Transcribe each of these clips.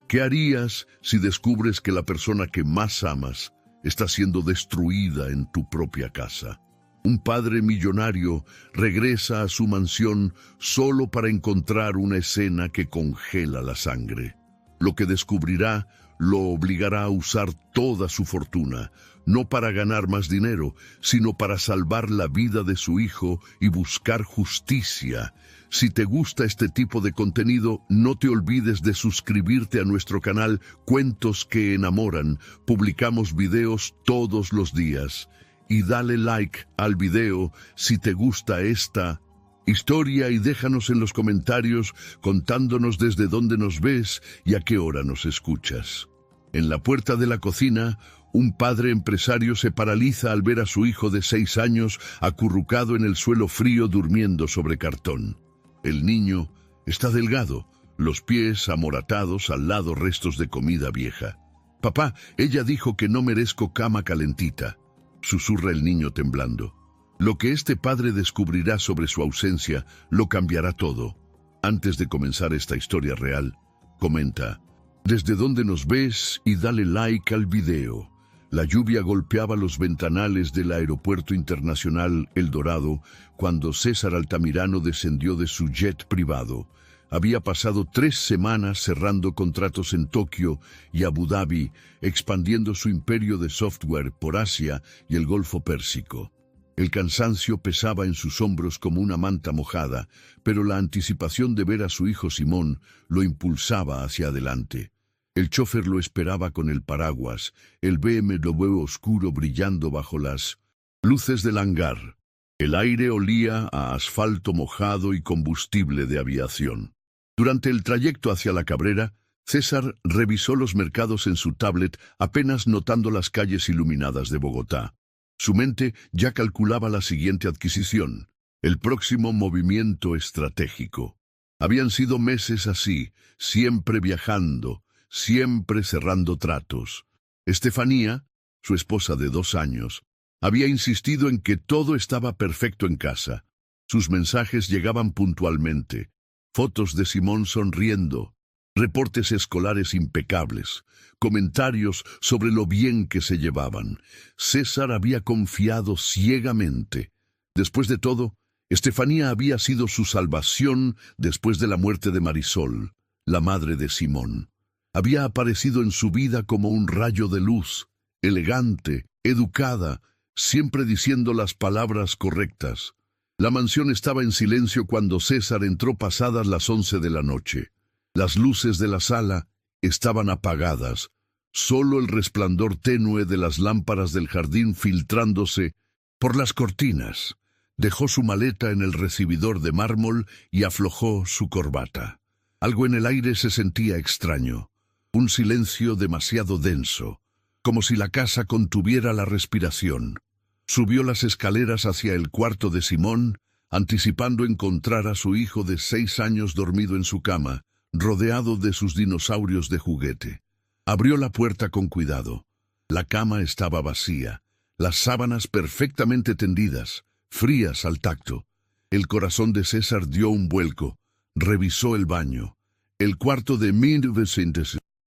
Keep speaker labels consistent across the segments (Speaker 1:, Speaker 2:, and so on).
Speaker 1: ¿Qué harías si descubres que la persona que más amas está siendo destruida en tu propia casa? Un padre millonario regresa a su mansión solo para encontrar una escena que congela la sangre. Lo que descubrirá lo obligará a usar toda su fortuna, no para ganar más dinero, sino para salvar la vida de su hijo y buscar justicia. Si te gusta este tipo de contenido, no te olvides de suscribirte a nuestro canal Cuentos que Enamoran. Publicamos videos todos los días. Y dale like al video si te gusta esta historia y déjanos en los comentarios contándonos desde dónde nos ves y a qué hora nos escuchas. En la puerta de la cocina, un padre empresario se paraliza al ver a su hijo de 6 años acurrucado en el suelo frío durmiendo sobre cartón. El niño está delgado, los pies amoratados, al lado restos de comida vieja. «Papá, ella dijo que no merezco cama calentita», susurra el niño temblando. Lo que este padre descubrirá sobre su ausencia lo cambiará todo. Antes de comenzar esta historia real, comenta desde dónde nos ves y dale like al video. La lluvia golpeaba los ventanales del Aeropuerto Internacional El Dorado cuando César Altamirano descendió de su jet privado. Había pasado 3 semanas cerrando contratos en Tokio y Abu Dhabi, expandiendo su imperio de software por Asia y el Golfo Pérsico. El cansancio pesaba en sus hombros como una manta mojada, pero la anticipación de ver a su hijo Simón lo impulsaba hacia adelante. El chofer lo esperaba con el paraguas, el BMW oscuro brillando bajo las luces del hangar. El aire olía a asfalto mojado y combustible de aviación. Durante el trayecto hacia la Cabrera, César revisó los mercados en su tablet, apenas notando las calles iluminadas de Bogotá. Su mente ya calculaba la siguiente adquisición, el próximo movimiento estratégico. Habían sido meses así, siempre viajando, siempre cerrando tratos. Estefanía, su esposa de 2 años, había insistido en que todo estaba perfecto en casa. Sus mensajes llegaban puntualmente. Fotos de Simón sonriendo, reportes escolares impecables, comentarios sobre lo bien que se llevaban. César había confiado ciegamente. Después de todo, Estefanía había sido su salvación después de la muerte de Marisol, la madre de Simón. Había aparecido en su vida como un rayo de luz, elegante, educada, siempre diciendo las palabras correctas. La mansión estaba en silencio cuando César entró pasadas las 11 de la noche. Las luces de la sala estaban apagadas, solo el resplandor tenue de las lámparas del jardín filtrándose por las cortinas. Dejó su maleta en el recibidor de mármol y aflojó su corbata. Algo en el aire se sentía extraño, un silencio demasiado denso, como si la casa contuviera la respiración. Subió las escaleras hacia el cuarto de Simón, anticipando encontrar a su hijo de 6 años dormido en su cama, rodeado de sus dinosaurios de juguete. Abrió la puerta con cuidado. La cama estaba vacía, las sábanas perfectamente tendidas, frías al tacto. El corazón de César dio un vuelco. Revisó el baño. El cuarto de 1900.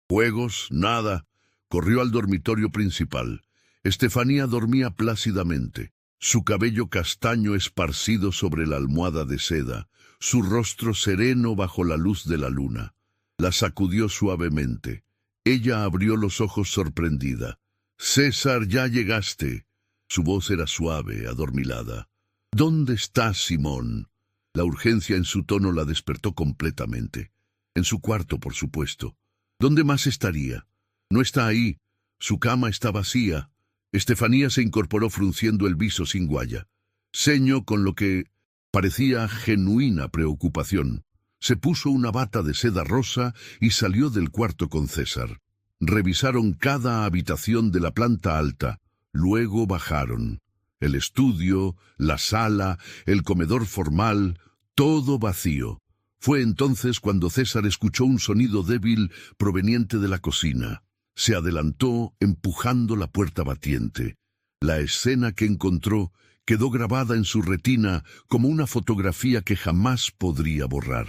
Speaker 1: Juegos, nada. Corrió al dormitorio principal. Estefanía dormía plácidamente, su cabello castaño esparcido sobre la almohada de seda, su rostro sereno bajo la luz de la luna. La sacudió suavemente. Ella abrió los ojos sorprendida. «César, ya llegaste». Su voz era suave, adormilada. «¿Dónde estás, Simón?» La urgencia en su tono la despertó completamente. En su cuarto, por supuesto. ¿Dónde más estaría? No está ahí. Su cama está vacía. Estefanía se incorporó frunciendo el viso sin guaya. Ceño con lo que parecía genuina preocupación. Se puso una bata de seda rosa y salió del cuarto con César. Revisaron cada habitación de la planta alta. Luego bajaron. El estudio, la sala, el comedor formal, todo vacío. Fue entonces cuando César escuchó un sonido débil proveniente de la cocina. Se adelantó empujando la puerta batiente. La escena que encontró quedó grabada en su retina como una fotografía que jamás podría borrar.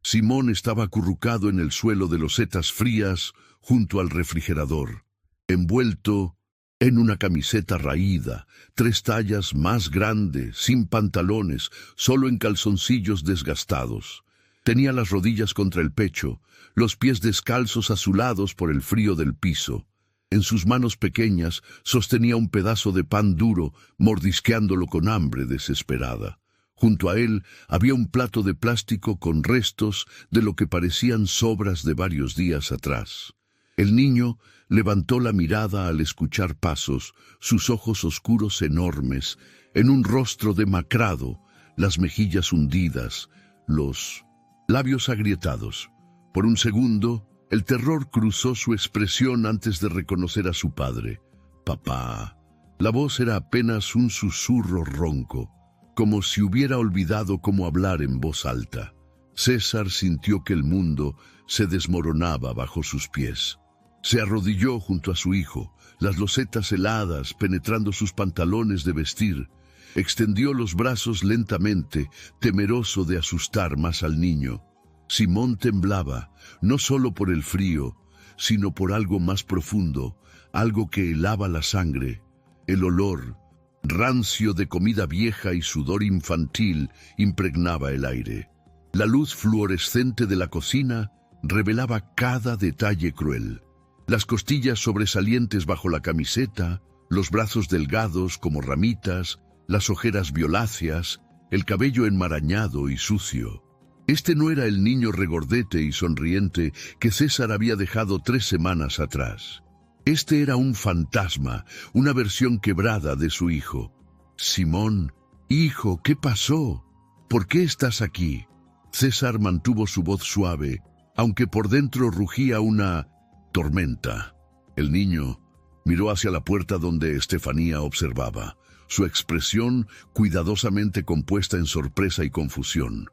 Speaker 1: Simón estaba acurrucado en el suelo de losetas frías junto al refrigerador, envuelto en una camiseta raída, 3 tallas más grande, sin pantalones, solo en calzoncillos desgastados. Tenía las rodillas contra el pecho, los pies descalzos azulados por el frío del piso. En sus manos pequeñas sostenía un pedazo de pan duro, mordisqueándolo con hambre desesperada. Junto a él había un plato de plástico con restos de lo que parecían sobras de varios días atrás. El niño levantó la mirada al escuchar pasos, sus ojos oscuros enormes, en un rostro demacrado, las mejillas hundidas, los labios agrietados. Por un segundo, el terror cruzó su expresión antes de reconocer a su padre. «Papá». La voz era apenas un susurro ronco, como si hubiera olvidado cómo hablar en voz alta. César sintió que el mundo se desmoronaba bajo sus pies. Se arrodilló junto a su hijo, las losetas heladas penetrando sus pantalones de vestir. Extendió los brazos lentamente, temeroso de asustar más al niño. Simón temblaba, no solo por el frío, sino por algo más profundo, algo que helaba la sangre. El olor rancio de comida vieja y sudor infantil impregnaba el aire. La luz fluorescente de la cocina revelaba cada detalle cruel. Las costillas sobresalientes bajo la camiseta, los brazos delgados como ramitas, las ojeras violáceas, el cabello enmarañado y sucio. Este no era el niño regordete y sonriente que César había dejado 3 semanas atrás. Este era un fantasma, una versión quebrada de su hijo. «Simón, hijo, ¿qué pasó? ¿Por qué estás aquí?» César mantuvo su voz suave, aunque por dentro rugía una tormenta. El niño miró hacia la puerta donde Estefanía observaba, su expresión cuidadosamente compuesta en sorpresa y confusión.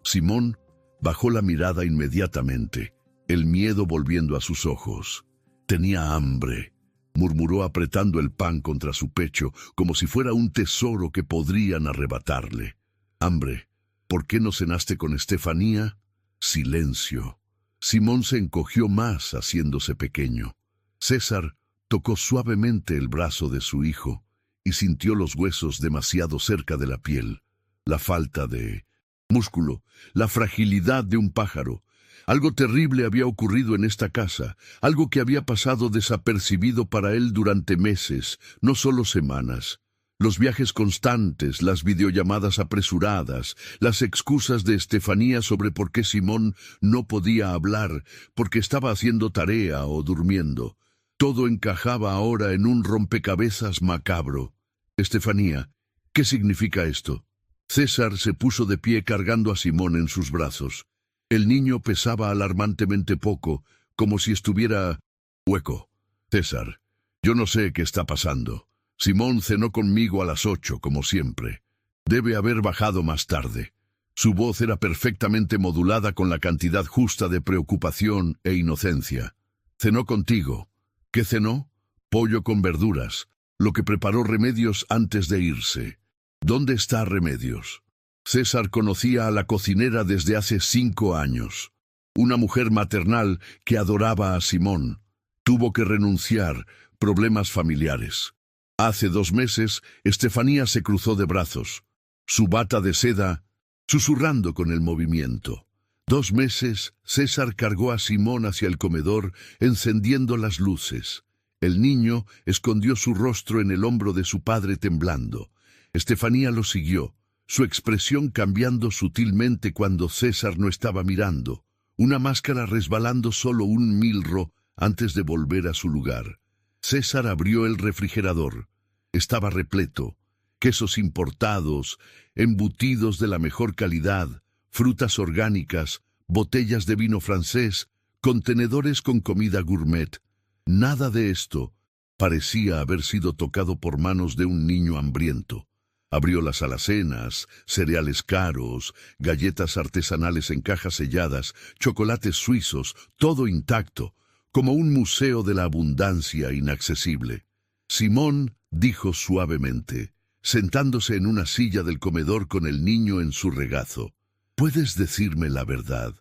Speaker 1: Simón bajó la mirada inmediatamente, el miedo volviendo a sus ojos. «Tenía hambre», murmuró apretando el pan contra su pecho, como si fuera un tesoro que podrían arrebatarle. «Hambre. ¿Por qué no cenaste con Estefanía?» Silencio. Simón se encogió más, haciéndose pequeño. César tocó suavemente el brazo de su hijo y sintió los huesos demasiado cerca de la piel, la falta de músculo, la fragilidad de un pájaro. Algo terrible había ocurrido en esta casa, algo que había pasado desapercibido para él durante meses, no solo semanas. Los viajes constantes, las videollamadas apresuradas, las excusas de Estefanía sobre por qué Simón no podía hablar, porque estaba haciendo tarea o durmiendo. Todo encajaba ahora en un rompecabezas macabro. «Estefanía, ¿qué significa esto?» César se puso de pie cargando a Simón en sus brazos. El niño pesaba alarmantemente poco, como si estuviera hueco. «César, yo no sé qué está pasando. Simón cenó conmigo a las 8, como siempre. Debe haber bajado más tarde». Su voz era perfectamente modulada con la cantidad justa de preocupación e inocencia. «Cenó contigo». «¿Qué cenó?» «Pollo con verduras, lo que preparó Remedios antes de irse». «¿Dónde está Remedios?» César conocía a la cocinera desde hace 5 años. Una mujer maternal que adoraba a Simón. Tuvo que renunciar, problemas familiares. Hace 2 meses, Estefanía se cruzó de brazos, su bata de seda, susurrando con el movimiento. 2 meses, César cargó a Simón hacia el comedor, encendiendo las luces. El niño escondió su rostro en el hombro de su padre temblando. Estefanía lo siguió, su expresión cambiando sutilmente cuando César no estaba mirando, una máscara resbalando solo un milro antes de volver a su lugar. César abrió el refrigerador. Estaba repleto. Quesos importados, embutidos de la mejor calidad, frutas orgánicas, botellas de vino francés, contenedores con comida gourmet. Nada de esto parecía haber sido tocado por manos de un niño hambriento. Abrió las alacenas, cereales caros, galletas artesanales en cajas selladas, chocolates suizos, todo intacto, como un museo de la abundancia inaccesible. Simón dijo suavemente, sentándose en una silla del comedor con el niño en su regazo: «¿Puedes decirme la verdad?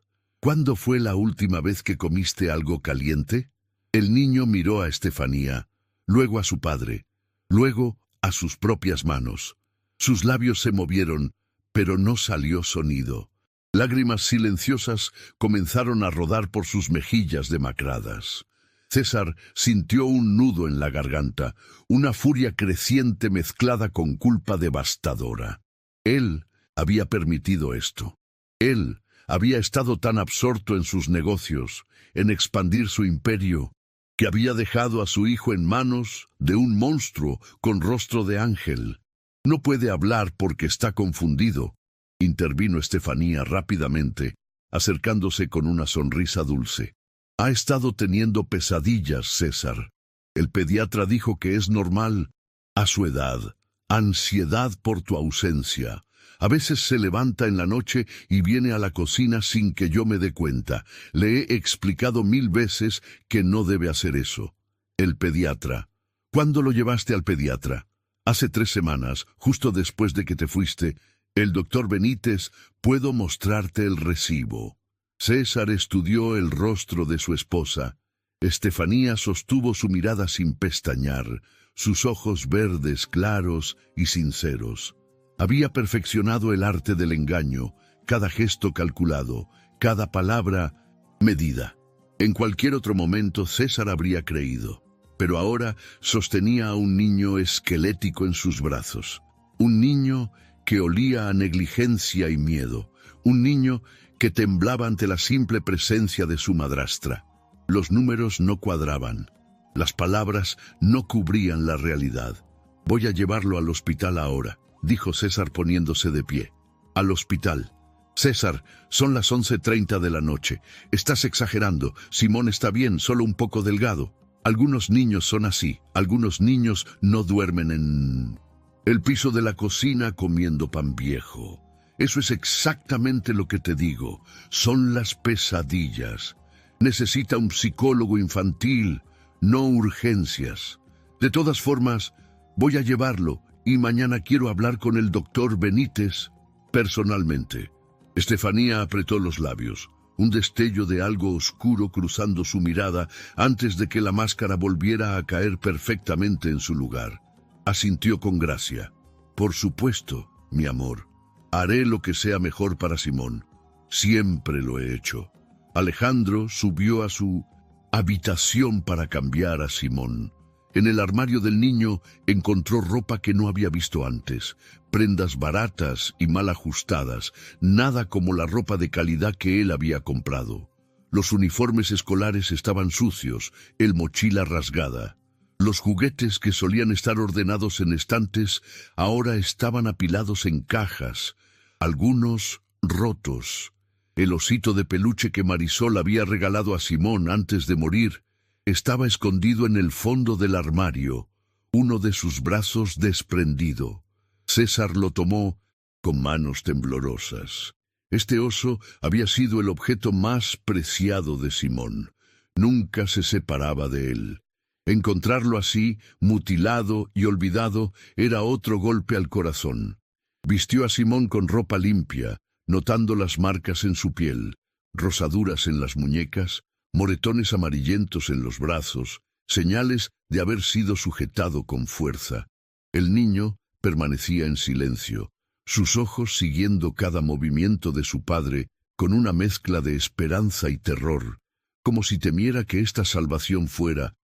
Speaker 1: ¿Cuándo fue la última vez que comiste algo caliente? El niño miró a Estefanía, luego a su padre, luego a sus propias manos. Sus labios se movieron, pero no salió sonido. Lágrimas silenciosas comenzaron a rodar por sus mejillas demacradas. César sintió un nudo en la garganta, una furia creciente mezclada con culpa devastadora. Él había permitido esto. Él había estado tan absorto en sus negocios, en expandir su imperio, que había dejado a su hijo en manos de un monstruo con rostro de ángel. No puede hablar porque está confundido, intervino Estefanía rápidamente, acercándose con una sonrisa dulce. Ha estado teniendo pesadillas, César. El pediatra dijo que es normal. A su edad, ansiedad por tu ausencia. A veces se levanta en la noche y viene a la cocina sin que yo me dé cuenta. Le he explicado 1000 veces que no debe hacer eso. El pediatra. ¿Cuándo lo llevaste al pediatra? Hace 3 semanas, justo después de que te fuiste. El doctor Benítez, puedo mostrarte el recibo. César estudió el rostro de su esposa. Estefanía sostuvo su mirada sin pestañear, sus ojos verdes claros y sinceros. Había perfeccionado el arte del engaño, cada gesto calculado, cada palabra medida. En cualquier otro momento César habría creído, pero ahora sostenía a un niño esquelético en sus brazos. Un niño que olía a negligencia y miedo. Un niño que temblaba ante la simple presencia de su madrastra. Los números no cuadraban. Las palabras no cubrían la realidad. Voy a llevarlo al hospital ahora, dijo César poniéndose de pie. Al hospital. César, son las 11:30 de la noche. Estás exagerando. Simón está bien, solo un poco delgado. Algunos niños son así. Algunos niños no duermen en el piso de la cocina comiendo pan viejo. Eso es exactamente lo que te digo. Son las pesadillas. Necesita un psicólogo infantil, no urgencias. De todas formas, voy a llevarlo y mañana quiero hablar con el doctor Benítez personalmente. Estefanía apretó los labios, un destello de algo oscuro cruzando su mirada antes de que la máscara volviera a caer perfectamente en su lugar. Asintió con gracia. Por supuesto, mi amor. Haré lo que sea mejor para Simón. Siempre lo he hecho. Alejandro subió a su habitación para cambiar a Simón. En el armario del niño encontró ropa que no había visto antes, prendas baratas y mal ajustadas, nada como la ropa de calidad que él había comprado. Los uniformes escolares estaban sucios, el mochila rasgada. Los juguetes que solían estar ordenados en estantes ahora estaban apilados en cajas, algunos rotos. El osito de peluche que Marisol había regalado a Simón antes de morir estaba escondido en el fondo del armario, uno de sus brazos desprendido. César lo tomó con manos temblorosas. Este oso había sido el objeto más preciado de Simón. Nunca se separaba de él. Encontrarlo así, mutilado y olvidado, era otro golpe al corazón. Vistió a Simón con ropa limpia, notando las marcas en su piel, rosaduras en las muñecas, moretones amarillentos en los brazos, señales de haber sido sujetado con fuerza. El niño permanecía en silencio, sus ojos siguiendo cada movimiento de su padre con una mezcla de esperanza y terror, como si temiera que esta salvación fuera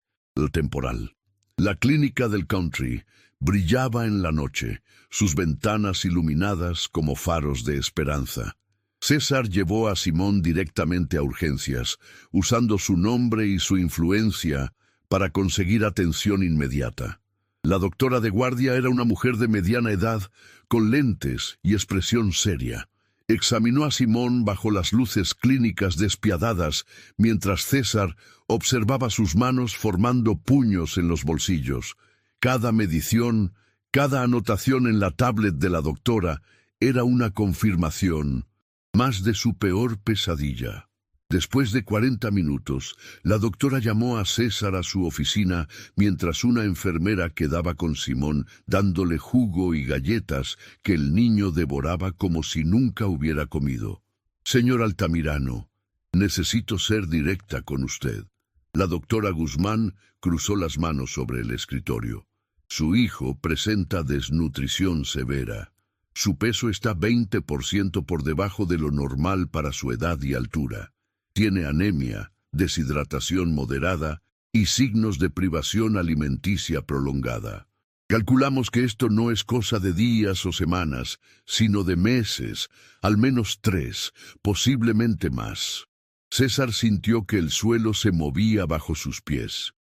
Speaker 1: temporal. La clínica del country brillaba en la noche, sus ventanas iluminadas como faros de esperanza. César llevó a Simón directamente a urgencias, usando su nombre y su influencia para conseguir atención inmediata. La doctora de guardia era una mujer de mediana edad, con lentes y expresión seria. Examinó a Simón bajo las luces clínicas despiadadas, mientras César observaba sus manos formando puños en los bolsillos. Cada medición, cada anotación en la tablet de la doctora era una confirmación más de su peor pesadilla. Después de 40 minutos, la doctora llamó a César a su oficina mientras una enfermera quedaba con Simón dándole jugo y galletas que el niño devoraba como si nunca hubiera comido. «Señor Altamirano, Necesito ser directa con usted. La doctora Guzmán cruzó las manos sobre el escritorio. Su hijo presenta desnutrición severa. Su peso está 20% por debajo de lo normal para su edad y altura. Tiene anemia, deshidratación moderada y signos de privación alimenticia prolongada. Calculamos que esto no es cosa de días o semanas, sino de meses, al menos 3, posiblemente más. César sintió que el suelo se movía bajo sus pies.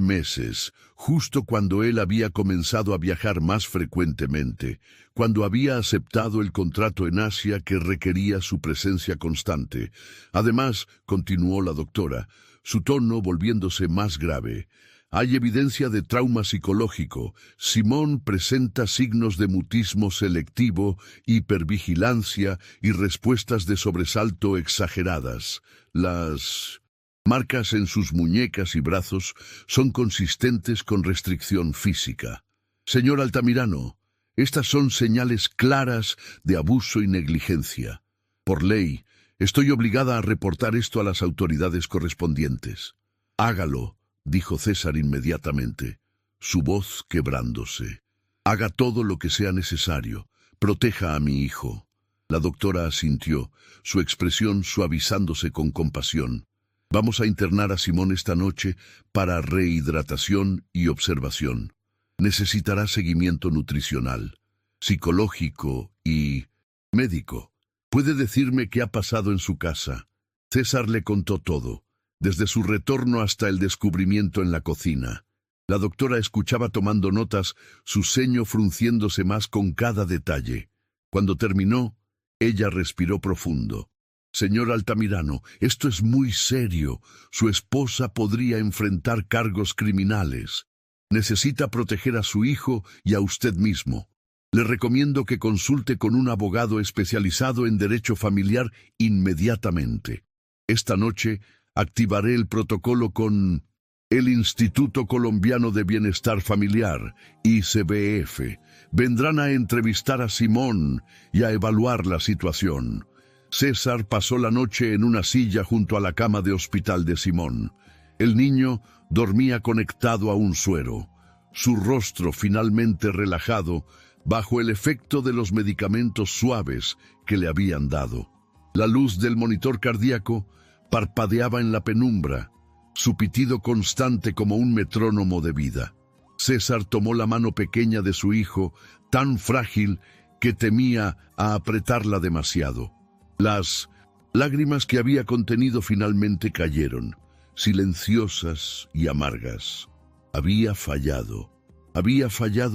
Speaker 1: Meses, justo cuando él había comenzado a viajar más frecuentemente, cuando había aceptado el contrato en Asia que requería su presencia constante. Además, continuó la doctora, su tono volviéndose más grave, hay evidencia de trauma psicológico. Simón presenta signos de mutismo selectivo, hipervigilancia y respuestas de sobresalto exageradas. Las marcas en sus muñecas y brazos son consistentes con restricción física. Señor Altamirano, estas son señales claras de abuso y negligencia. Por ley, estoy obligada a reportar esto a las autoridades correspondientes. Hágalo, dijo César inmediatamente, su voz quebrándose. Haga todo lo que sea necesario. Proteja a mi hijo. La doctora asintió, su expresión suavizándose con compasión. Vamos a internar a Simón esta noche para rehidratación y observación. Necesitará seguimiento nutricional, psicológico y médico. ¿Puede decirme qué ha pasado en su casa? César le contó todo, desde su retorno hasta el descubrimiento en la cocina. La doctora escuchaba tomando notas, su ceño frunciéndose más con cada detalle. Cuando terminó, ella respiró profundo. Señor Altamirano, esto es muy serio. Su esposa podría enfrentar cargos criminales. Necesita proteger a su hijo y a usted mismo. Le recomiendo que consulte con un abogado especializado en derecho familiar inmediatamente. Esta noche activaré el protocolo con el Instituto Colombiano de Bienestar Familiar, ICBF. Vendrán a entrevistar a Simón y a evaluar la situación. César pasó la noche en una silla junto a la cama de hospital de Simón. El niño dormía conectado a un suero, su rostro finalmente relajado bajo el efecto de los medicamentos suaves que le habían dado. La luz del monitor cardíaco parpadeaba en la penumbra, su pitido constante como un metrónomo de vida. César tomó la mano pequeña de su hijo, tan frágil que temía a apretarla demasiado. Las lágrimas que había contenido finalmente cayeron, silenciosas y amargas. Había fallado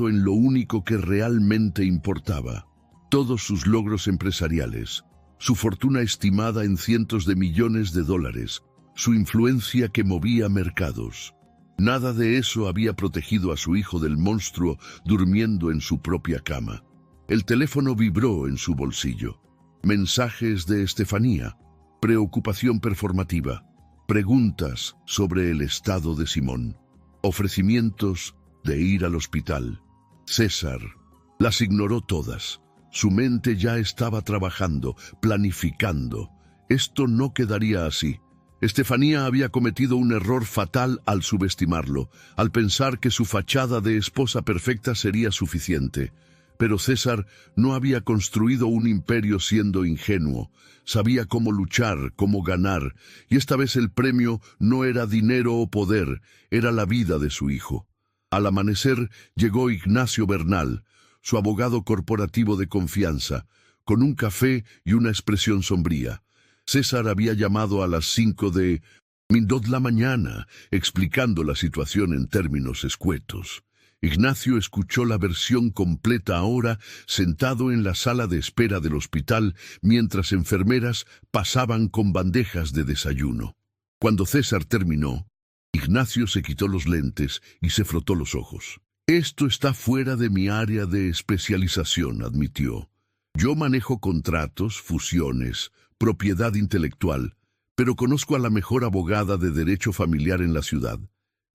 Speaker 1: en lo único que realmente importaba. Todos sus logros empresariales, su fortuna estimada en cientos de millones de dólares, su influencia que movía mercados. Nada de eso había protegido a su hijo del monstruo durmiendo en su propia cama. El teléfono vibró en su bolsillo. Mensajes de Estefanía, preocupación performativa, preguntas sobre el estado de Simón, ofrecimientos de ir al hospital. César las ignoró todas. Su mente ya estaba trabajando, planificando. Esto no quedaría así. Estefanía había cometido un error fatal al subestimarlo, al pensar que su fachada de esposa perfecta sería suficiente. Pero César no había construido un imperio siendo ingenuo. Sabía cómo luchar, cómo ganar, y esta vez el premio no era dinero o poder, era la vida de su hijo. Al amanecer llegó Ignacio Bernal, su abogado corporativo de confianza, con un café y una expresión sombría. César había llamado a las 5 de la mañana, explicando la situación en términos escuetos. Ignacio escuchó la versión completa ahora, sentado en la sala de espera del hospital, mientras enfermeras pasaban con bandejas de desayuno. Cuando César terminó, Ignacio se quitó los lentes y se frotó los ojos. Esto está fuera de mi área de especialización, admitió. Yo manejo contratos, fusiones, propiedad intelectual, pero conozco a la mejor abogada de derecho familiar en la ciudad.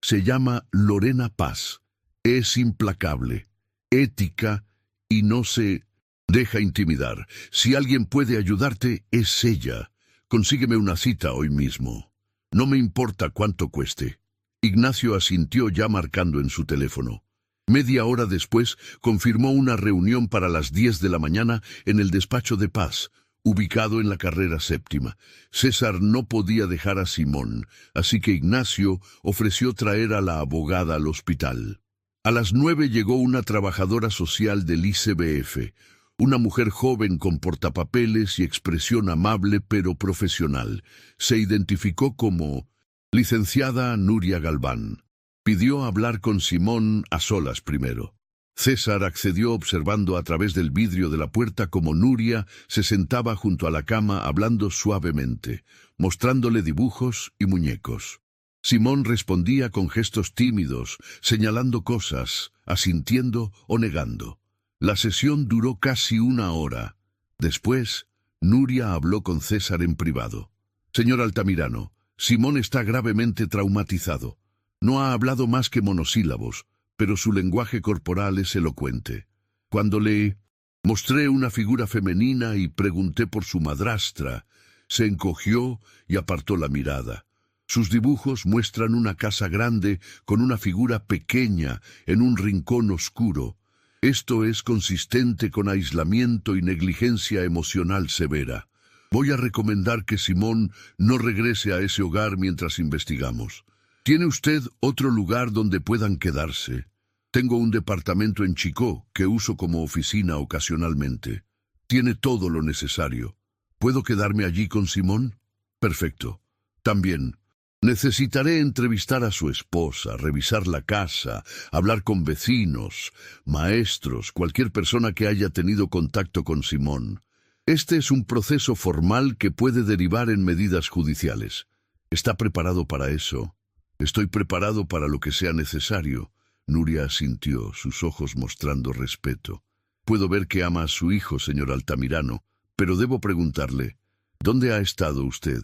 Speaker 1: Se llama Lorena Paz. Es implacable, ética y no se deja intimidar. Si alguien puede ayudarte, es ella. Consígueme una cita hoy mismo. No me importa cuánto cueste. Ignacio asintió ya marcando en su teléfono. Media hora después confirmó una reunión para las 10 de la mañana en el despacho de Paz, ubicado en la carrera séptima. César no podía dejar a Simón, así que Ignacio ofreció traer a la abogada al hospital. A las 9 llegó una trabajadora social del ICBF, una mujer joven con portapapeles y expresión amable pero profesional. Se identificó como licenciada Nuria Galván. Pidió hablar con Simón a solas primero. César accedió observando a través del vidrio de la puerta cómo Nuria se sentaba junto a la cama hablando suavemente, mostrándole dibujos y muñecos. Simón respondía con gestos tímidos, señalando cosas, asintiendo o negando. La sesión duró casi una hora. Después, Nuria habló con César en privado. Señor Altamirano, Simón está gravemente traumatizado. No ha hablado más que monosílabos, pero su lenguaje corporal es elocuente. Cuando le mostré una figura femenina y pregunté por su madrastra, se encogió y apartó la mirada. Sus dibujos muestran una casa grande con una figura pequeña en un rincón oscuro. Esto es consistente con aislamiento y negligencia emocional severa. Voy a recomendar que Simón no regrese a ese hogar mientras investigamos. ¿Tiene usted otro lugar donde puedan quedarse? Tengo un departamento en Chicó que uso como oficina ocasionalmente. Tiene todo lo necesario. ¿Puedo quedarme allí con Simón? Perfecto. También necesitaré entrevistar a su esposa, revisar la casa, hablar con vecinos, maestros, cualquier persona que haya tenido contacto con Simón. Este es un proceso formal que puede derivar en medidas judiciales. ¿Está preparado para eso? Estoy preparado para lo que sea necesario. Nuria asintió, sus ojos mostrando respeto. Puedo ver que ama a su hijo, señor Altamirano, pero debo preguntarle, ¿dónde ha estado usted?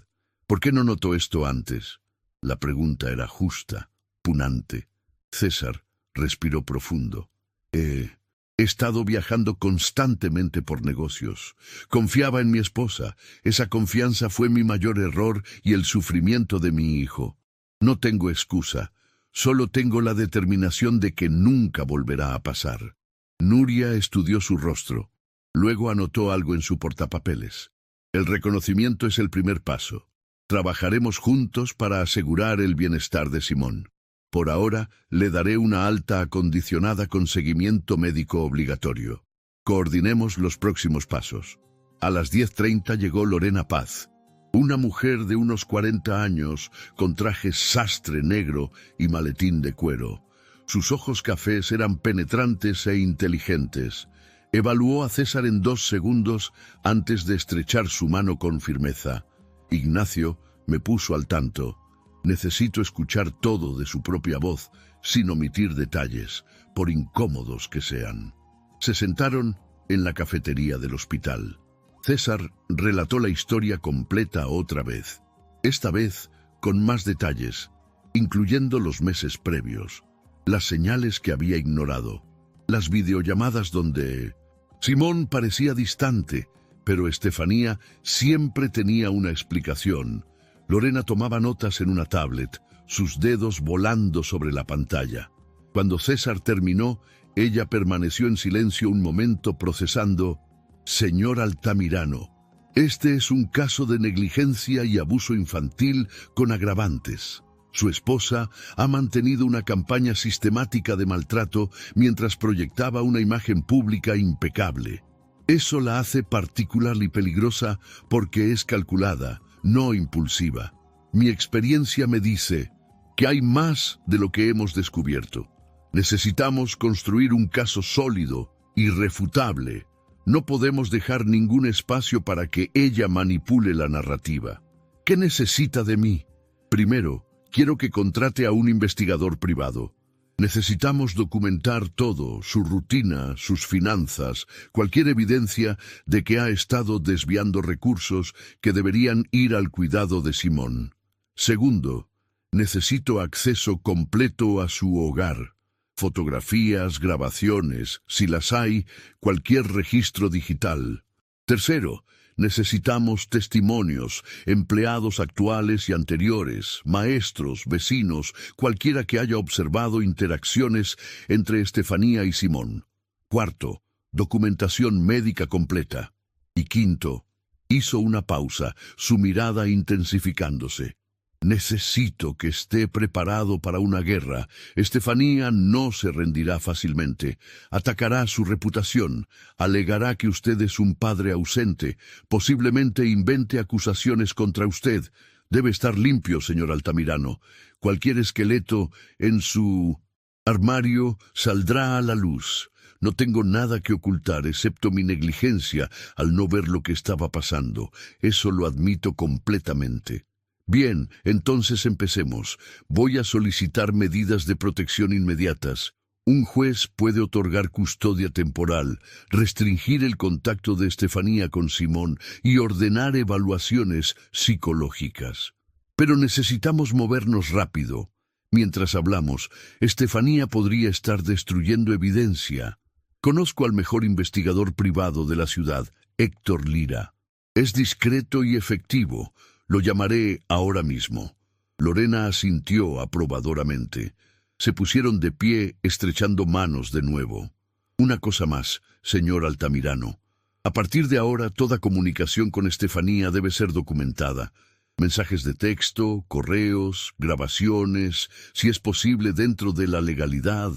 Speaker 1: ¿Por qué no notó esto antes? La pregunta era justa, punante. César respiró profundo. He estado viajando constantemente por negocios. Confiaba en mi esposa. Esa confianza fue mi mayor error y el sufrimiento de mi hijo. No tengo excusa, solo tengo la determinación de que nunca volverá a pasar. Nuria estudió su rostro. Luego anotó algo en su portapapeles. El reconocimiento es el primer paso. Trabajaremos juntos para asegurar el bienestar de Simón. Por ahora, le daré una alta acondicionada con seguimiento médico obligatorio. Coordinemos los próximos pasos. A las 10:30 llegó Lorena Paz, una mujer de unos 40 años, con traje sastre negro y maletín de cuero. Sus ojos cafés eran penetrantes e inteligentes. Evaluó a César en 2 segundos antes de estrechar su mano con firmeza. Ignacio me puso al tanto. Necesito escuchar todo de su propia voz, sin omitir detalles, por incómodos que sean. Se sentaron en la cafetería del hospital. César relató la historia completa otra vez, esta vez con más detalles, incluyendo los meses previos, las señales que había ignorado, las videollamadas donde Simón parecía distante, pero Estefanía siempre tenía una explicación. Lorena tomaba notas en una tablet, sus dedos volando sobre la pantalla. Cuando César terminó, ella permaneció en silencio un momento procesando. Señor Altamirano, este es un caso de negligencia y abuso infantil con agravantes. Su esposa ha mantenido una campaña sistemática de maltrato mientras proyectaba una imagen pública impecable. Eso la hace particular y peligrosa porque es calculada, no impulsiva. Mi experiencia me dice que hay más de lo que hemos descubierto. Necesitamos construir un caso sólido, irrefutable. No podemos dejar ningún espacio para que ella manipule la narrativa. ¿Qué necesita de mí? Primero, quiero que contrate a un investigador privado. Necesitamos documentar todo, su rutina, sus finanzas, cualquier evidencia de que ha estado desviando recursos que deberían ir al cuidado de Simón. Segundo, necesito acceso completo a su hogar. Fotografías, grabaciones, si las hay, cualquier registro digital. Tercero, Necesitamos testimonios, empleados actuales y anteriores, maestros, vecinos, cualquiera que haya observado interacciones entre Estefanía y Simón. Cuarto, documentación médica completa. Y quinto, hizo una pausa, su mirada intensificándose. Necesito que esté preparado para una guerra. Estefanía no se rendirá fácilmente. Atacará su reputación. Alegará que usted es un padre ausente. Posiblemente invente acusaciones contra usted. Debe estar limpio, señor Altamirano. Cualquier esqueleto en su armario saldrá a la luz. No tengo nada que ocultar excepto mi negligencia al no ver lo que estaba pasando. Eso lo admito completamente. Bien, entonces empecemos. Voy a solicitar medidas de protección inmediatas. Un juez puede otorgar custodia temporal, restringir el contacto de Estefanía con Simón y ordenar evaluaciones psicológicas. Pero necesitamos movernos rápido. Mientras hablamos, Estefanía podría estar destruyendo evidencia. Conozco al mejor investigador privado de la ciudad, Héctor Lira. Es discreto y efectivo. Lo llamaré ahora mismo. Lorena asintió aprobadoramente. Se pusieron de pie, estrechando manos de nuevo. Una cosa más, señor Altamirano. A partir de ahora, toda comunicación con Estefanía debe ser documentada. Mensajes de texto, correos, grabaciones, si es posible dentro de la legalidad.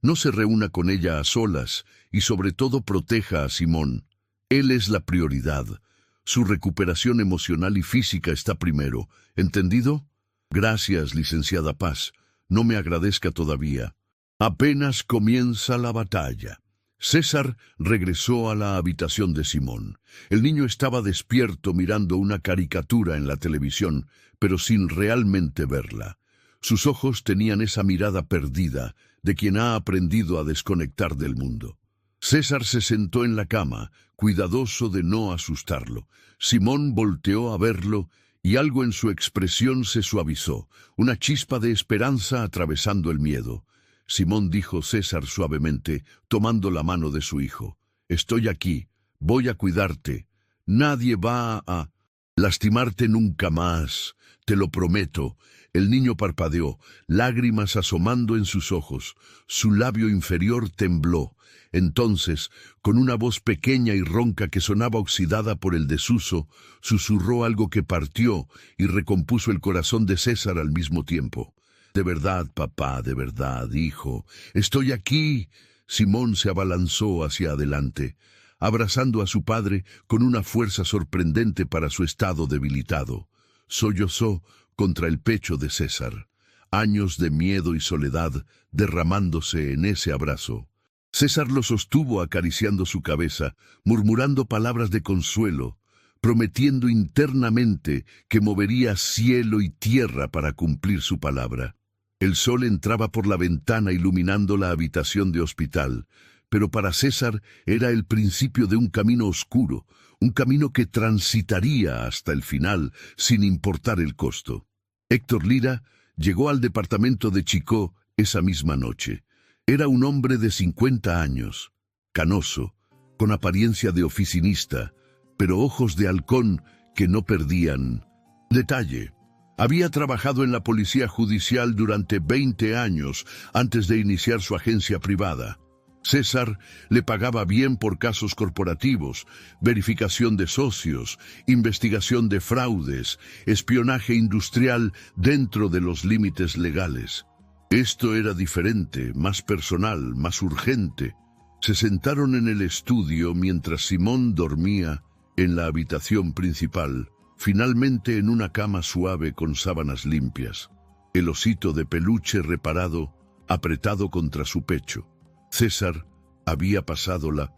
Speaker 1: No se reúna con ella a solas y sobre todo proteja a Simón. Él es la prioridad. Su recuperación emocional y física está primero. ¿Entendido? Gracias, licenciada Paz. No me agradezca todavía. Apenas comienza la batalla. César regresó a la habitación de Simón. El niño estaba despierto mirando una caricatura en la televisión, pero sin realmente verla. Sus ojos tenían esa mirada perdida de quien ha aprendido a desconectar del mundo. César se sentó en la cama, cuidadoso de no asustarlo. Simón volteó a verlo y algo en su expresión se suavizó, una chispa de esperanza atravesando el miedo. Simón dijo César suavemente, tomando la mano de su hijo. Estoy aquí, voy a cuidarte. Nadie va a lastimarte nunca más, te lo prometo. El niño parpadeó, lágrimas asomando en sus ojos. Su labio inferior tembló. Entonces, con una voz pequeña y ronca que sonaba oxidada por el desuso, susurró algo que partió y recompuso el corazón de César al mismo tiempo. De verdad, papá, de verdad, hijo, estoy aquí. Simón se abalanzó hacia adelante, abrazando a su padre con una fuerza sorprendente para su estado debilitado. Sollozó contra el pecho de César. Años de miedo y soledad derramándose en ese abrazo. César lo sostuvo acariciando su cabeza, murmurando palabras de consuelo, prometiendo internamente que movería cielo y tierra para cumplir su palabra. El sol entraba por la ventana iluminando la habitación de hospital, pero para César era el principio de un camino oscuro, un camino que transitaría hasta el final sin importar el costo. Héctor Lira llegó al departamento de Chicó esa misma noche. Era un hombre de 50 años, canoso, con apariencia de oficinista, pero ojos de halcón que no perdían detalle. Había trabajado en la policía judicial durante 20 años antes de iniciar su agencia privada. César le pagaba bien por casos corporativos, verificación de socios, investigación de fraudes, espionaje industrial dentro de los límites legales. Esto era diferente, más personal, más urgente. Se sentaron en el estudio mientras Simón dormía en la habitación principal, finalmente en una cama suave con sábanas limpias. El osito de peluche reparado, apretado contra su pecho. César había pasado la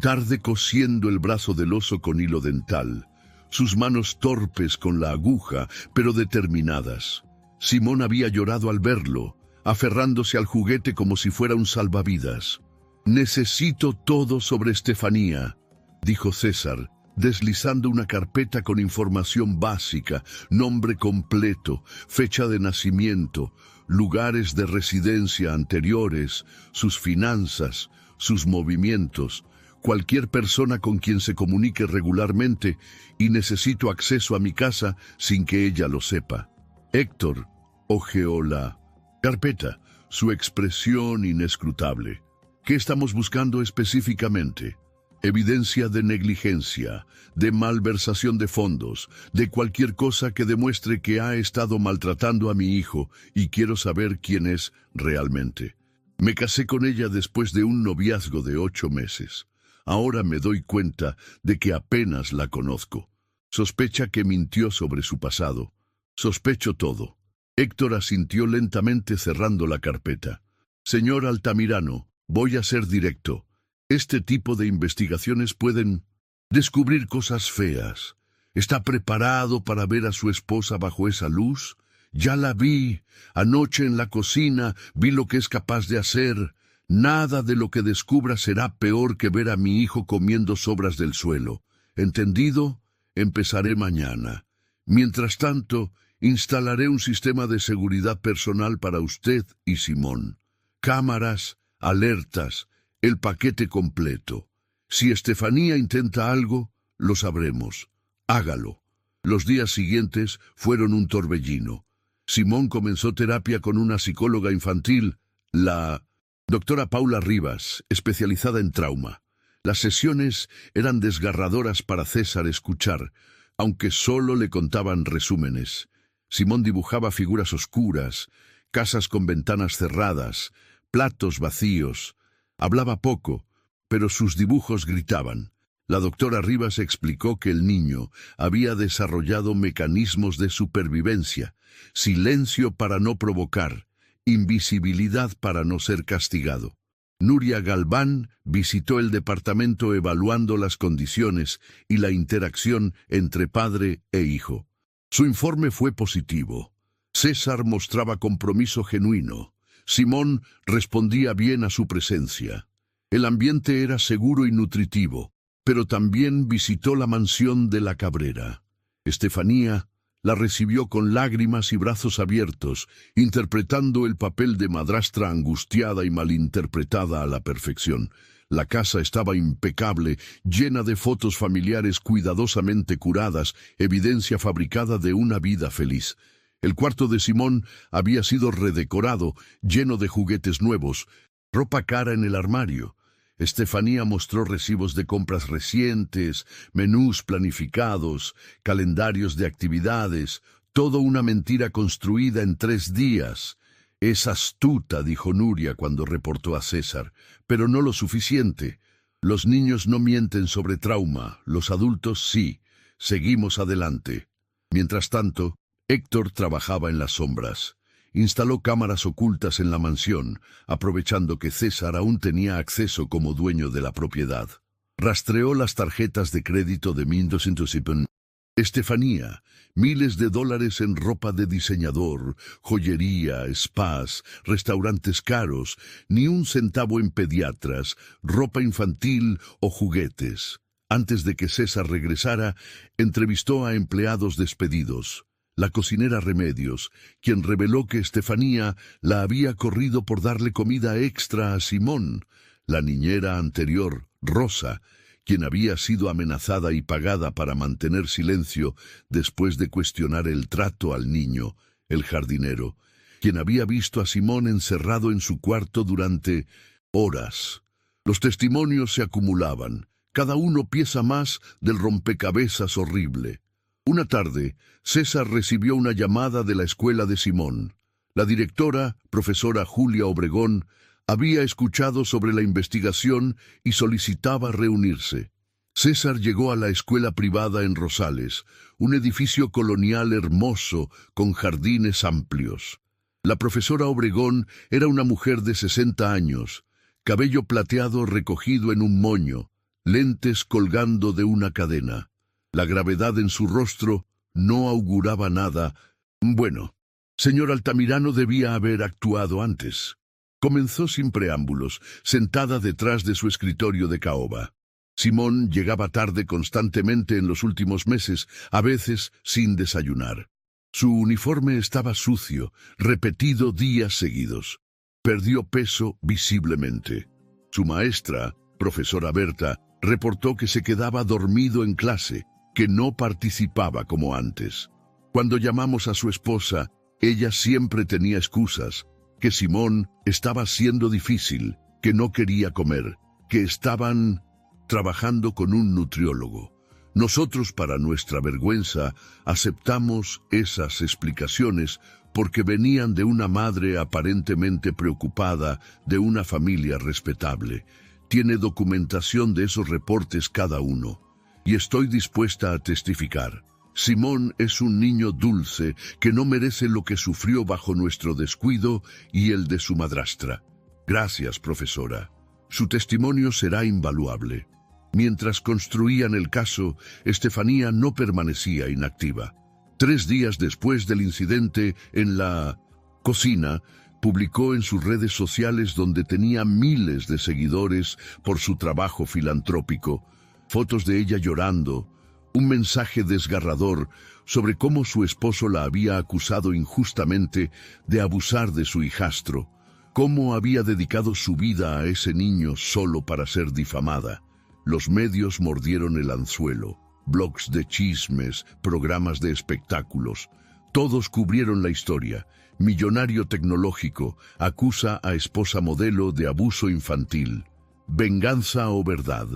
Speaker 1: tarde cosiendo el brazo del oso con hilo dental, sus manos torpes con la aguja, pero determinadas. Simón había llorado al verlo, aferrándose al juguete como si fuera un salvavidas. «Necesito todo sobre Estefanía», dijo César, deslizando una carpeta con información básica, nombre completo, fecha de nacimiento, lugares de residencia anteriores, sus finanzas, sus movimientos, cualquier persona con quien se comunique regularmente y necesito acceso a mi casa sin que ella lo sepa. Héctor hojeó la carpeta, su expresión inescrutable. ¿Qué estamos buscando específicamente? Evidencia de negligencia, de malversación de fondos, de cualquier cosa que demuestre que ha estado maltratando a mi hijo y quiero saber quién es realmente. Me casé con ella después de un noviazgo de 8 meses. Ahora me doy cuenta de que apenas la conozco. Sospecha que mintió sobre su pasado. Sospecho todo. Héctor asintió lentamente cerrando la carpeta. Señor Altamirano, voy a ser directo. Este tipo de investigaciones pueden descubrir cosas feas. ¿Está preparado para ver a su esposa bajo esa luz? Ya la vi. Anoche en la cocina vi lo que es capaz de hacer. Nada de lo que descubra será peor que ver a mi hijo comiendo sobras del suelo. ¿Entendido? Empezaré mañana. Mientras tanto, instalaré un sistema de seguridad personal para usted y Simón. Cámaras, alertas, el paquete completo. Si Estefanía intenta algo, lo sabremos. Hágalo. Los días siguientes fueron un torbellino. Simón comenzó terapia con una psicóloga infantil, la doctora Paula Rivas, especializada en trauma. Las sesiones eran desgarradoras para César escuchar, aunque solo le contaban resúmenes. Simón dibujaba figuras oscuras, casas con ventanas cerradas, platos vacíos. Hablaba poco, pero sus dibujos gritaban. La doctora Rivas explicó que el niño había desarrollado mecanismos de supervivencia, silencio para no provocar, invisibilidad para no ser castigado. Nuria Galván visitó el departamento evaluando las condiciones y la interacción entre padre e hijo. Su informe fue positivo. César mostraba compromiso genuino. Simón respondía bien a su presencia. El ambiente era seguro y nutritivo, pero también visitó la mansión de la Cabrera. Estefanía la recibió con lágrimas y brazos abiertos, interpretando el papel de madrastra angustiada y malinterpretada a la perfección. La casa estaba impecable, llena de fotos familiares cuidadosamente curadas, evidencia fabricada de una vida feliz. El cuarto de Simón había sido redecorado, lleno de juguetes nuevos, ropa cara en el armario. Estefanía mostró recibos de compras recientes, menús planificados, calendarios de actividades, todo una mentira construida en 3 días. Es astuta, dijo Nuria cuando reportó a César, pero no lo suficiente. Los niños no mienten sobre trauma, los adultos sí. Seguimos adelante. Mientras tanto, Héctor trabajaba en las sombras. Instaló cámaras ocultas en la mansión, aprovechando que César aún tenía acceso como dueño de la propiedad. Rastreó las tarjetas de crédito de 1200. Estefanía, miles de dólares en ropa de diseñador, joyería, spas, restaurantes caros, ni un centavo en pediatras, ropa infantil o juguetes. Antes de que César regresara, entrevistó a empleados despedidos. La cocinera Remedios, quien reveló que Estefanía la había corrido por darle comida extra a Simón. La niñera anterior, Rosa, quien había sido amenazada y pagada para mantener silencio después de cuestionar el trato al niño, el jardinero, quien había visto a Simón encerrado en su cuarto durante horas. Los testimonios se acumulaban, cada uno pieza más del rompecabezas horrible. Una tarde, César recibió una llamada de la escuela de Simón. La directora, profesora Julia Obregón, había escuchado sobre la investigación y solicitaba reunirse. César llegó a la escuela privada en Rosales, un edificio colonial hermoso con jardines amplios. La profesora Obregón era una mujer de 60 años, cabello plateado recogido en un moño, lentes colgando de una cadena. La gravedad en su rostro no auguraba nada. Bueno, señor Altamirano debía haber actuado antes. Comenzó sin preámbulos, sentada detrás de su escritorio de caoba. Simón llegaba tarde constantemente en los últimos meses, a veces sin desayunar. Su uniforme estaba sucio, repetido días seguidos. Perdió peso visiblemente. Su maestra, profesora Berta, Reportó que se quedaba dormido en clase, que no participaba como antes. Cuando llamamos a su esposa, ella siempre tenía excusas, que Simón estaba siendo difícil, que no quería comer, que estaban trabajando con un nutriólogo. Nosotros, para nuestra vergüenza, aceptamos esas explicaciones porque venían de una madre aparentemente preocupada, de una familia respetable. Tiene documentación de esos reportes cada uno, y estoy dispuesta a testificar. Simón es un niño dulce que no merece lo que sufrió bajo nuestro descuido y el de su madrastra. Gracias, profesora. Su testimonio será invaluable. Mientras construían el caso, Estefanía no permanecía inactiva. 3 días después del incidente en la cocina, publicó en sus redes sociales, donde tenía miles de seguidores por su trabajo filantrópico, fotos de ella llorando, un mensaje desgarrador sobre cómo su esposo la había acusado injustamente de abusar de su hijastro, cómo había dedicado su vida a ese niño solo para ser difamada. Los medios mordieron el anzuelo, blogs de chismes, programas de espectáculos, todos cubrieron la historia. Millonario tecnológico acusa a esposa modelo de abuso infantil. Venganza o verdad.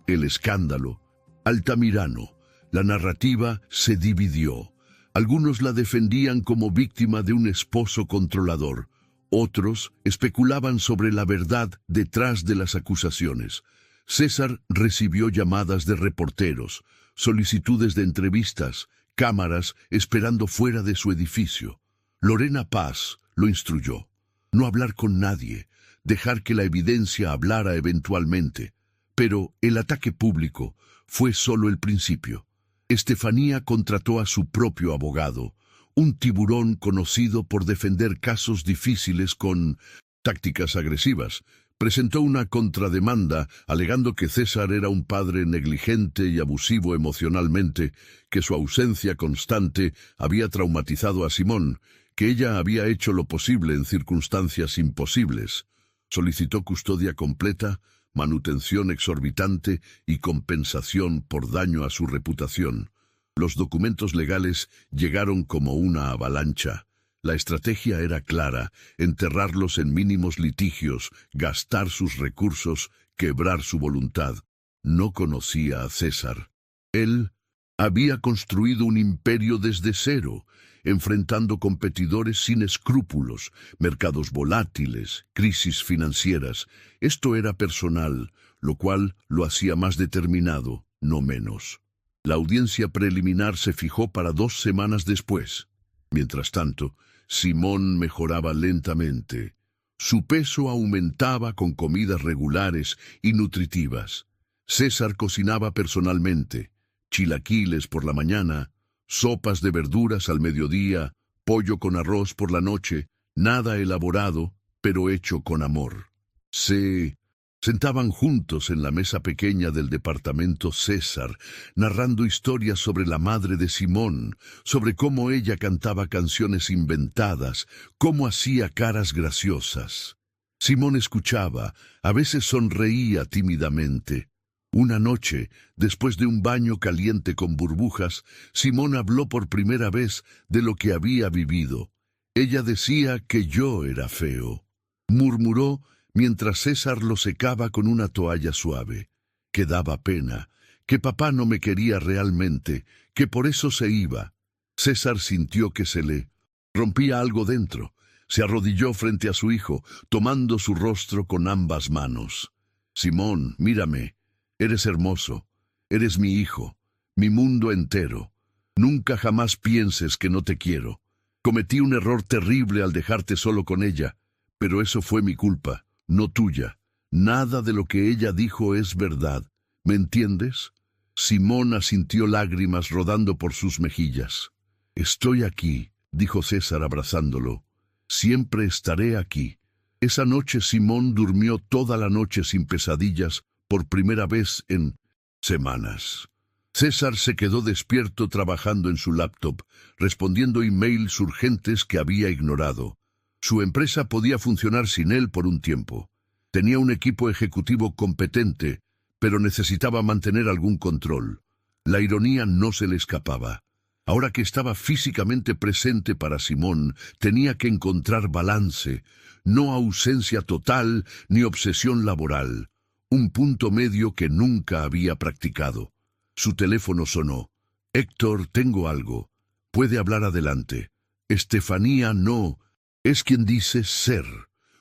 Speaker 1: El escándalo. Altamirano. La narrativa se dividió. Algunos la defendían como víctima de un esposo controlador. Otros especulaban sobre la verdad detrás de las acusaciones. César recibió llamadas de reporteros, solicitudes de entrevistas, cámaras esperando fuera de su edificio. Lorena Paz lo instruyó. No hablar con nadie, dejar que la evidencia hablara eventualmente. Pero el ataque público fue solo el principio. Estefanía contrató a su propio abogado, un tiburón conocido por defender casos difíciles con tácticas agresivas. Presentó una contrademanda alegando que César era un padre negligente y abusivo emocionalmente, que su ausencia constante había traumatizado a Simón, que ella había hecho lo posible en circunstancias imposibles. Solicitó custodia completa, manutención exorbitante y compensación por daño a su reputación. Los documentos legales llegaron como una avalancha. La estrategia era clara: enterrarlos en mínimos litigios, gastar sus recursos, quebrar su voluntad. No conocía a César. Él había construido un imperio desde cero, enfrentando competidores sin escrúpulos, mercados volátiles, crisis financieras. Esto era personal, lo cual lo hacía más determinado, no menos. La audiencia preliminar se fijó para 2 semanas después. Mientras tanto, Simón mejoraba lentamente. Su peso aumentaba con comidas regulares y nutritivas. César cocinaba personalmente: chilaquiles por la mañana, sopas de verduras al mediodía, pollo con arroz por la noche, nada elaborado, pero hecho con amor. Se sentaban juntos en la mesa pequeña del departamento César, narrando historias sobre la madre de Simón, sobre cómo ella cantaba canciones inventadas, cómo hacía caras graciosas. Simón escuchaba, a veces sonreía tímidamente. Una noche, después de un baño caliente con burbujas, Simón habló por primera vez de lo que había vivido. Ella decía que yo era feo. Murmuró mientras César lo secaba con una toalla suave, que daba pena, que papá no me quería realmente, que por eso se iba. César sintió que se le rompía algo dentro. Se arrodilló frente a su hijo, tomando su rostro con ambas manos. Simón, mírame. Eres hermoso, eres mi hijo, mi mundo entero. Nunca jamás pienses que no te quiero. Cometí un error terrible al dejarte solo con ella, pero eso fue mi culpa, no tuya. Nada de lo que ella dijo es verdad. ¿Me entiendes? Simón asintió, lágrimas rodando por sus mejillas. Estoy aquí, dijo César abrazándolo. Siempre estaré aquí. Esa noche Simón durmió toda la noche sin pesadillas, por primera vez en semanas. César se quedó despierto trabajando en su laptop, respondiendo emails urgentes que había ignorado. Su empresa podía funcionar sin él por un tiempo. Tenía un equipo ejecutivo competente, pero necesitaba mantener algún control. La ironía no se le escapaba. Ahora que estaba físicamente presente para Simón, tenía que encontrar balance, no ausencia total ni obsesión laboral, un punto medio que nunca había practicado. Su teléfono sonó. «Héctor, tengo algo. Puede hablar adelante». Estefanía no, es quien dice ser.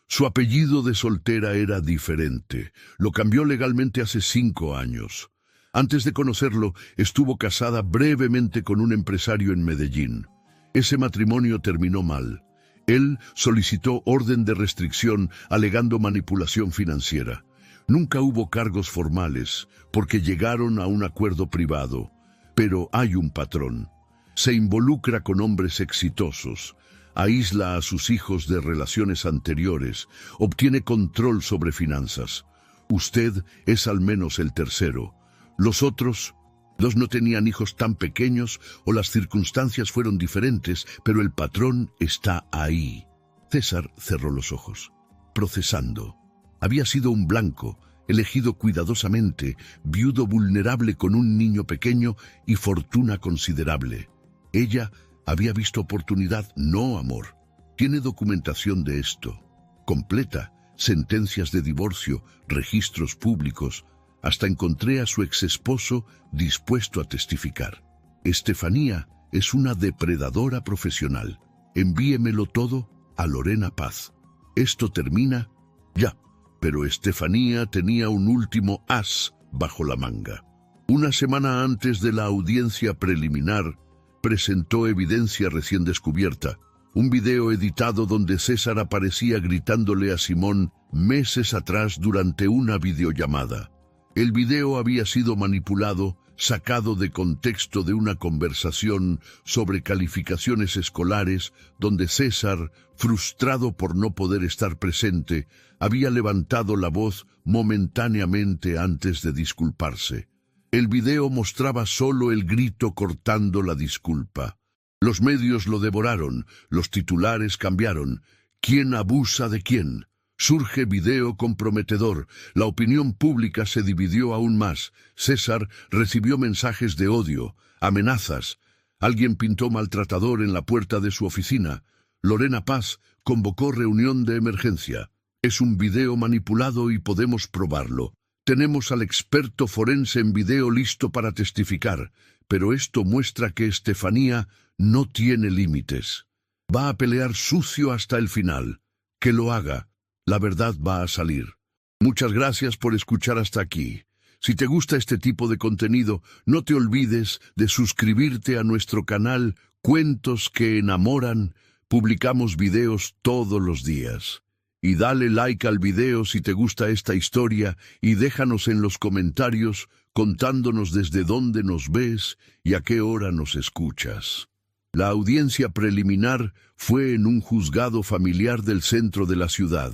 Speaker 1: Su apellido de soltera era diferente. Lo cambió legalmente hace 5 años. Antes de conocerlo, estuvo casada brevemente con un empresario en Medellín. Ese matrimonio terminó mal. Él solicitó orden de restricción alegando manipulación financiera. Nunca hubo cargos formales, porque llegaron a un acuerdo privado. Pero hay un patrón. Se involucra con hombres exitosos, aísla a sus hijos de relaciones anteriores, obtiene control sobre finanzas. Usted es al menos el tercero. Los otros no tenían hijos tan pequeños o las circunstancias fueron diferentes, pero el patrón está ahí. César cerró los ojos, procesando. Había sido un blanco, elegido cuidadosamente, viudo vulnerable con un niño pequeño y fortuna considerable. Ella había visto oportunidad, no amor. Tiene documentación de esto. Completa, sentencias de divorcio, registros públicos. Hasta encontré a su exesposo dispuesto a testificar. Estefanía es una depredadora profesional. Envíemelo todo a Lorena Paz. Esto termina ya. Pero Estefanía tenía un último as bajo la manga. Una semana antes de la audiencia preliminar, presentó evidencia recién descubierta, un video editado donde César aparecía gritándole a Simón meses atrás durante una videollamada. El video había sido manipulado, sacado de contexto de una conversación sobre calificaciones escolares, donde César, frustrado por no poder estar presente, había levantado la voz momentáneamente antes de disculparse. El video mostraba solo el grito cortando la disculpa. Los medios lo devoraron, los titulares cambiaron. ¿Quién abusa de quién? Surge video comprometedor. La opinión pública se dividió aún más. César recibió mensajes de odio, amenazas. Alguien pintó maltratador en la puerta de su oficina. Lorena Paz convocó reunión de emergencia. Es un video manipulado y podemos probarlo. Tenemos al experto forense en video listo para testificar, pero esto muestra que Estefanía no tiene límites. Va a pelear sucio hasta el final. Que lo haga. La verdad va a salir. Muchas gracias por escuchar hasta aquí. Si te gusta este tipo de contenido, no te olvides de suscribirte a nuestro canal Cuentos que Enamoran. Publicamos videos todos los días. Y dale like al video si te gusta esta historia y déjanos en los comentarios contándonos desde dónde nos ves y a qué hora nos escuchas. La audiencia preliminar fue en un juzgado familiar del centro de la ciudad.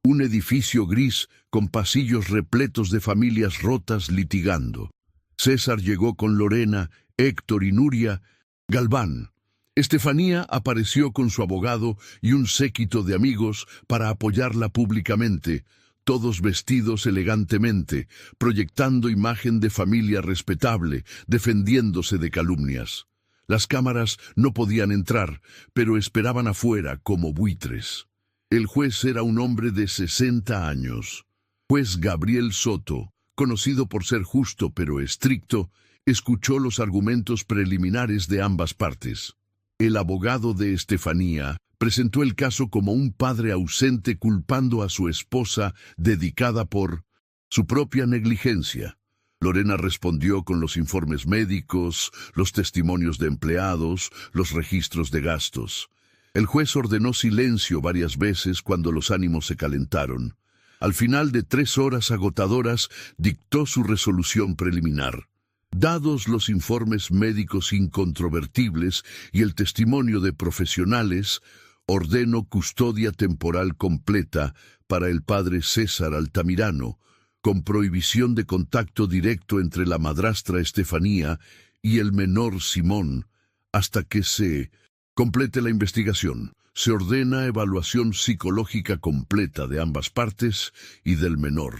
Speaker 1: Un edificio gris con pasillos repletos de familias rotas litigando. César llegó con Lorena, Héctor y Nuria Galván. Estefanía apareció con su abogado y un séquito de amigos para apoyarla públicamente, todos vestidos elegantemente, proyectando imagen de familia respetable, defendiéndose de calumnias. Las cámaras no podían entrar, pero esperaban afuera como buitres. El juez era un hombre de 60 años. Juez Gabriel Soto, conocido por ser justo pero estricto, escuchó los argumentos preliminares de ambas partes. El abogado de Estefanía presentó el caso como un padre ausente culpando a su esposa dedicada por su propia negligencia. Lorena respondió con los informes médicos, los testimonios de empleados, los registros de gastos. El juez ordenó silencio varias veces cuando los ánimos se calentaron. Al final de 3 horas agotadoras, dictó su resolución preliminar. Dados los informes médicos incontrovertibles y el testimonio de profesionales, ordeno custodia temporal completa para el padre César Altamirano, con prohibición de contacto directo entre la madrastra Estefanía y el menor Simón, hasta que se complete la investigación. Se ordena evaluación psicológica completa de ambas partes y del menor.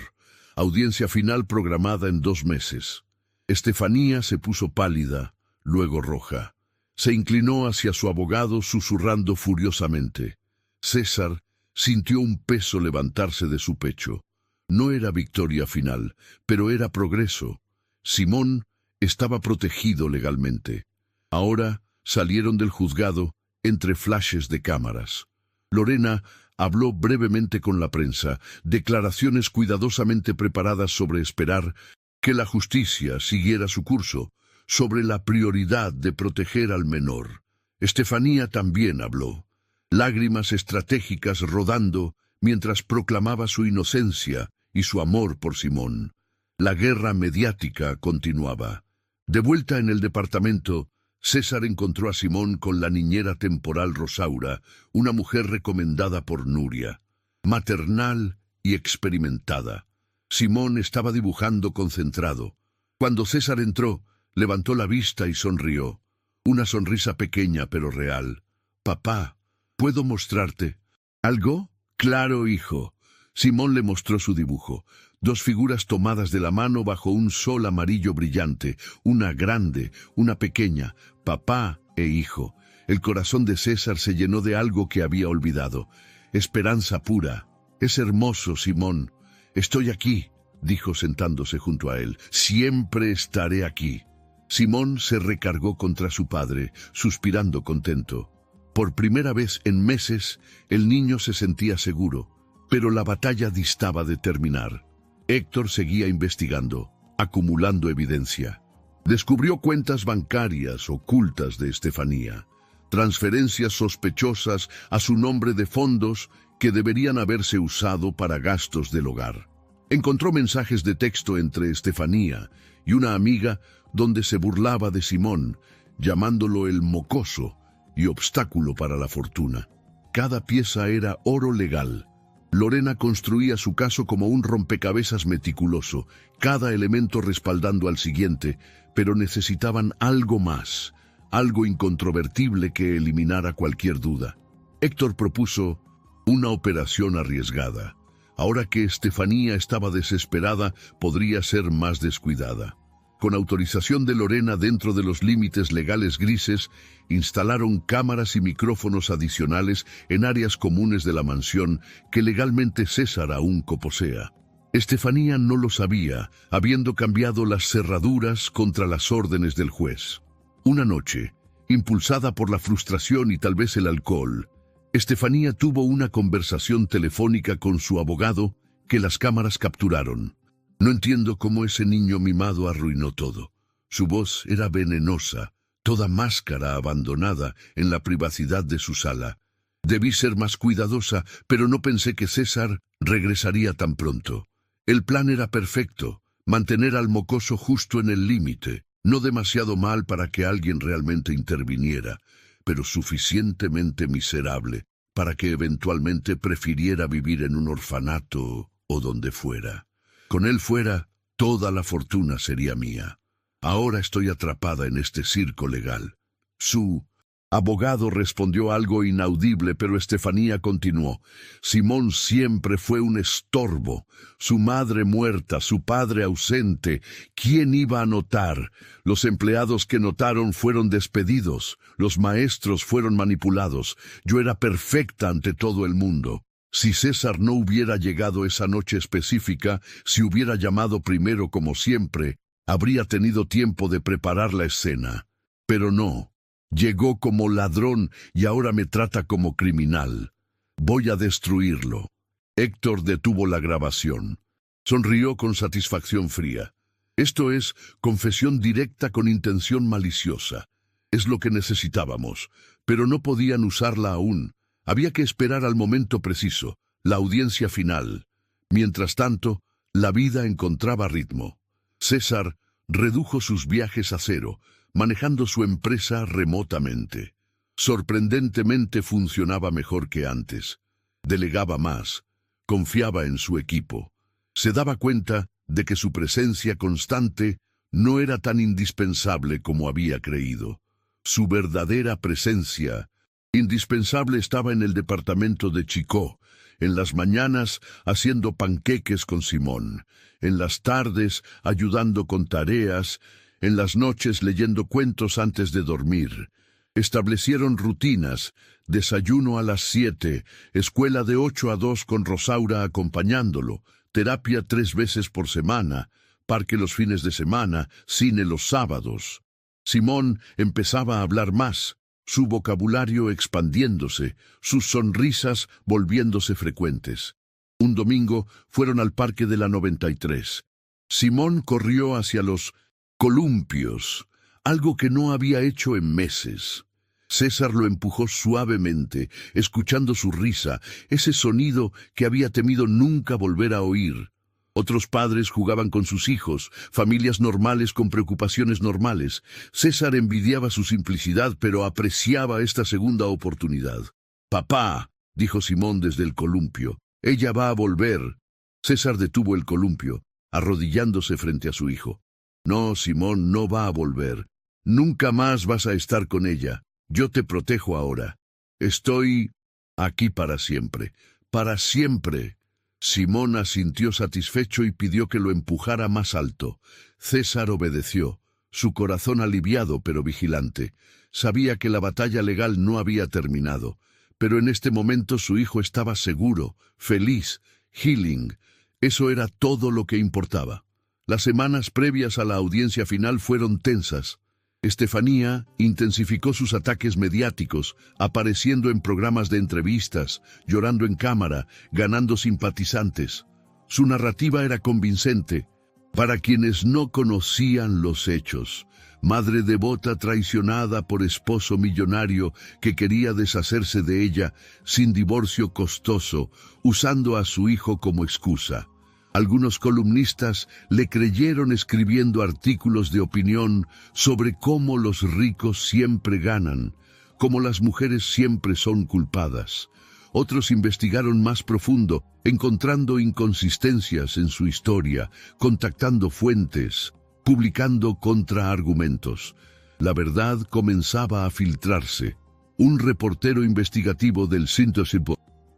Speaker 1: Audiencia final programada en 2 meses. Estefanía se puso pálida, luego roja. Se inclinó hacia su abogado susurrando furiosamente. César sintió un peso levantarse de su pecho. No era victoria final, pero era progreso. Simón estaba protegido legalmente. Ahora salieron del juzgado entre flashes de cámaras. Lorena habló brevemente con la prensa, declaraciones cuidadosamente preparadas sobre esperar que la justicia siguiera su curso, sobre la prioridad de proteger al menor. Estefanía también habló, lágrimas estratégicas rodando mientras proclamaba su inocencia y su amor por Simón. La guerra mediática continuaba. De vuelta en el departamento, César encontró a Simón con la niñera temporal Rosaura, una mujer recomendada por Nuria, maternal y experimentada. Simón estaba dibujando concentrado. Cuando César entró, levantó la vista y sonrió. Una sonrisa pequeña pero real. «Papá, ¿puedo mostrarte algo?» «Claro, hijo». Simón le mostró su dibujo. 2 figuras tomadas de la mano bajo un sol amarillo brillante, una grande, una pequeña, papá e hijo. El corazón de César se llenó de algo que había olvidado. Esperanza pura. «Es hermoso, Simón. Estoy aquí», dijo sentándose junto a él. «Siempre estaré aquí». Simón se recargó contra su padre, suspirando contento. Por primera vez en meses, el niño se sentía seguro, pero la batalla distaba de terminar. Héctor seguía investigando, acumulando evidencia. Descubrió cuentas bancarias ocultas de Estefanía, transferencias sospechosas a su nombre de fondos que deberían haberse usado para gastos del hogar. Encontró mensajes de texto entre Estefanía y una amiga donde se burlaba de Simón, llamándolo el mocoso y obstáculo para la fortuna. Cada pieza era oro legal. Lorena construía su caso como un rompecabezas meticuloso, cada elemento respaldando al siguiente, pero necesitaban algo más, algo incontrovertible que eliminara cualquier duda. Héctor propuso una operación arriesgada. Ahora que Estefanía estaba desesperada, podría ser más descuidada. Con autorización de Lorena dentro de los límites legales grises, instalaron cámaras y micrófonos adicionales en áreas comunes de la mansión que legalmente César aún coposea. Estefanía no lo sabía, habiendo cambiado las cerraduras contra las órdenes del juez. Una noche, impulsada por la frustración y tal vez el alcohol, Estefanía tuvo una conversación telefónica con su abogado que las cámaras capturaron. «No entiendo cómo ese niño mimado arruinó todo». Su voz era venenosa, toda máscara abandonada en la privacidad de su sala. «Debí ser más cuidadosa, pero no pensé que César regresaría tan pronto. El plan era perfecto, mantener al mocoso justo en el límite, no demasiado mal para que alguien realmente interviniera, pero suficientemente miserable para que eventualmente prefiriera vivir en un orfanato o donde fuera. Con él fuera, toda la fortuna sería mía. Ahora estoy atrapada en este circo legal». Su abogado respondió algo inaudible, pero Estefanía continuó. «Simón siempre fue un estorbo. Su madre muerta, su padre ausente. ¿Quién iba a notar? Los empleados que notaron fueron despedidos. Los maestros fueron manipulados. Yo era perfecta ante todo el mundo. Si César no hubiera llegado esa noche específica, si hubiera llamado primero como siempre, habría tenido tiempo de preparar la escena. Pero no. Llegó como ladrón y ahora me trata como criminal. Voy a destruirlo». Héctor detuvo la grabación. Sonrió con satisfacción fría. «Esto es confesión directa con intención maliciosa. Es lo que necesitábamos, pero no podían usarla aún. Había que esperar al momento preciso, la audiencia final. Mientras tanto, la vida encontraba ritmo. César redujo sus viajes a 0, manejando su empresa remotamente. Sorprendentemente funcionaba mejor que antes. Delegaba más, confiaba en su equipo. Se daba cuenta de que su presencia constante no era tan indispensable como había creído. Su verdadera presencia indispensable estaba en el departamento de Chicó, En las mañanas haciendo panqueques con Simón, en las tardes ayudando con tareas, en las noches leyendo cuentos antes de dormir. Establecieron rutinas: desayuno a las 7, escuela de 8 a 2 con Rosaura acompañándolo, terapia 3 veces por semana, parque los fines de semana, cine los sábados. Simón empezaba a hablar más, su vocabulario expandiéndose, sus sonrisas volviéndose frecuentes. Un domingo fueron al parque de la 93. Simón corrió hacia los columpios, algo que no había hecho en meses. César lo empujó suavemente, escuchando su risa, ese sonido que había temido nunca volver a oír. Otros padres jugaban con sus hijos, familias normales con preocupaciones normales. César envidiaba su simplicidad, pero apreciaba esta segunda oportunidad. «Papá», dijo Simón desde el columpio, «ella va a volver». César detuvo el columpio, arrodillándose frente a su hijo. «No, Simón, no va a volver. Nunca más vas a estar con ella. Yo te protejo ahora. Estoy aquí para siempre. Para siempre». Simón asintió satisfecho y pidió que lo empujara más alto. César obedeció, su corazón aliviado pero vigilante. Sabía que la batalla legal no había terminado, pero en este momento su hijo estaba seguro, feliz, healing. Eso era todo lo que importaba. Las semanas previas a la audiencia final fueron tensas. Estefanía intensificó sus ataques mediáticos, apareciendo en programas de entrevistas, llorando en cámara, ganando simpatizantes. Su narrativa era convincente. Para quienes no conocían los hechos, madre devota traicionada por esposo millonario que quería deshacerse de ella sin divorcio costoso, usando a su hijo como excusa. Algunos columnistas le creyeron escribiendo artículos de opinión sobre cómo los ricos siempre ganan, cómo las mujeres siempre son culpadas. Otros investigaron más profundo, encontrando inconsistencias en su historia, contactando fuentes, publicando contraargumentos. La verdad comenzaba a filtrarse. Un reportero investigativo del Síntesis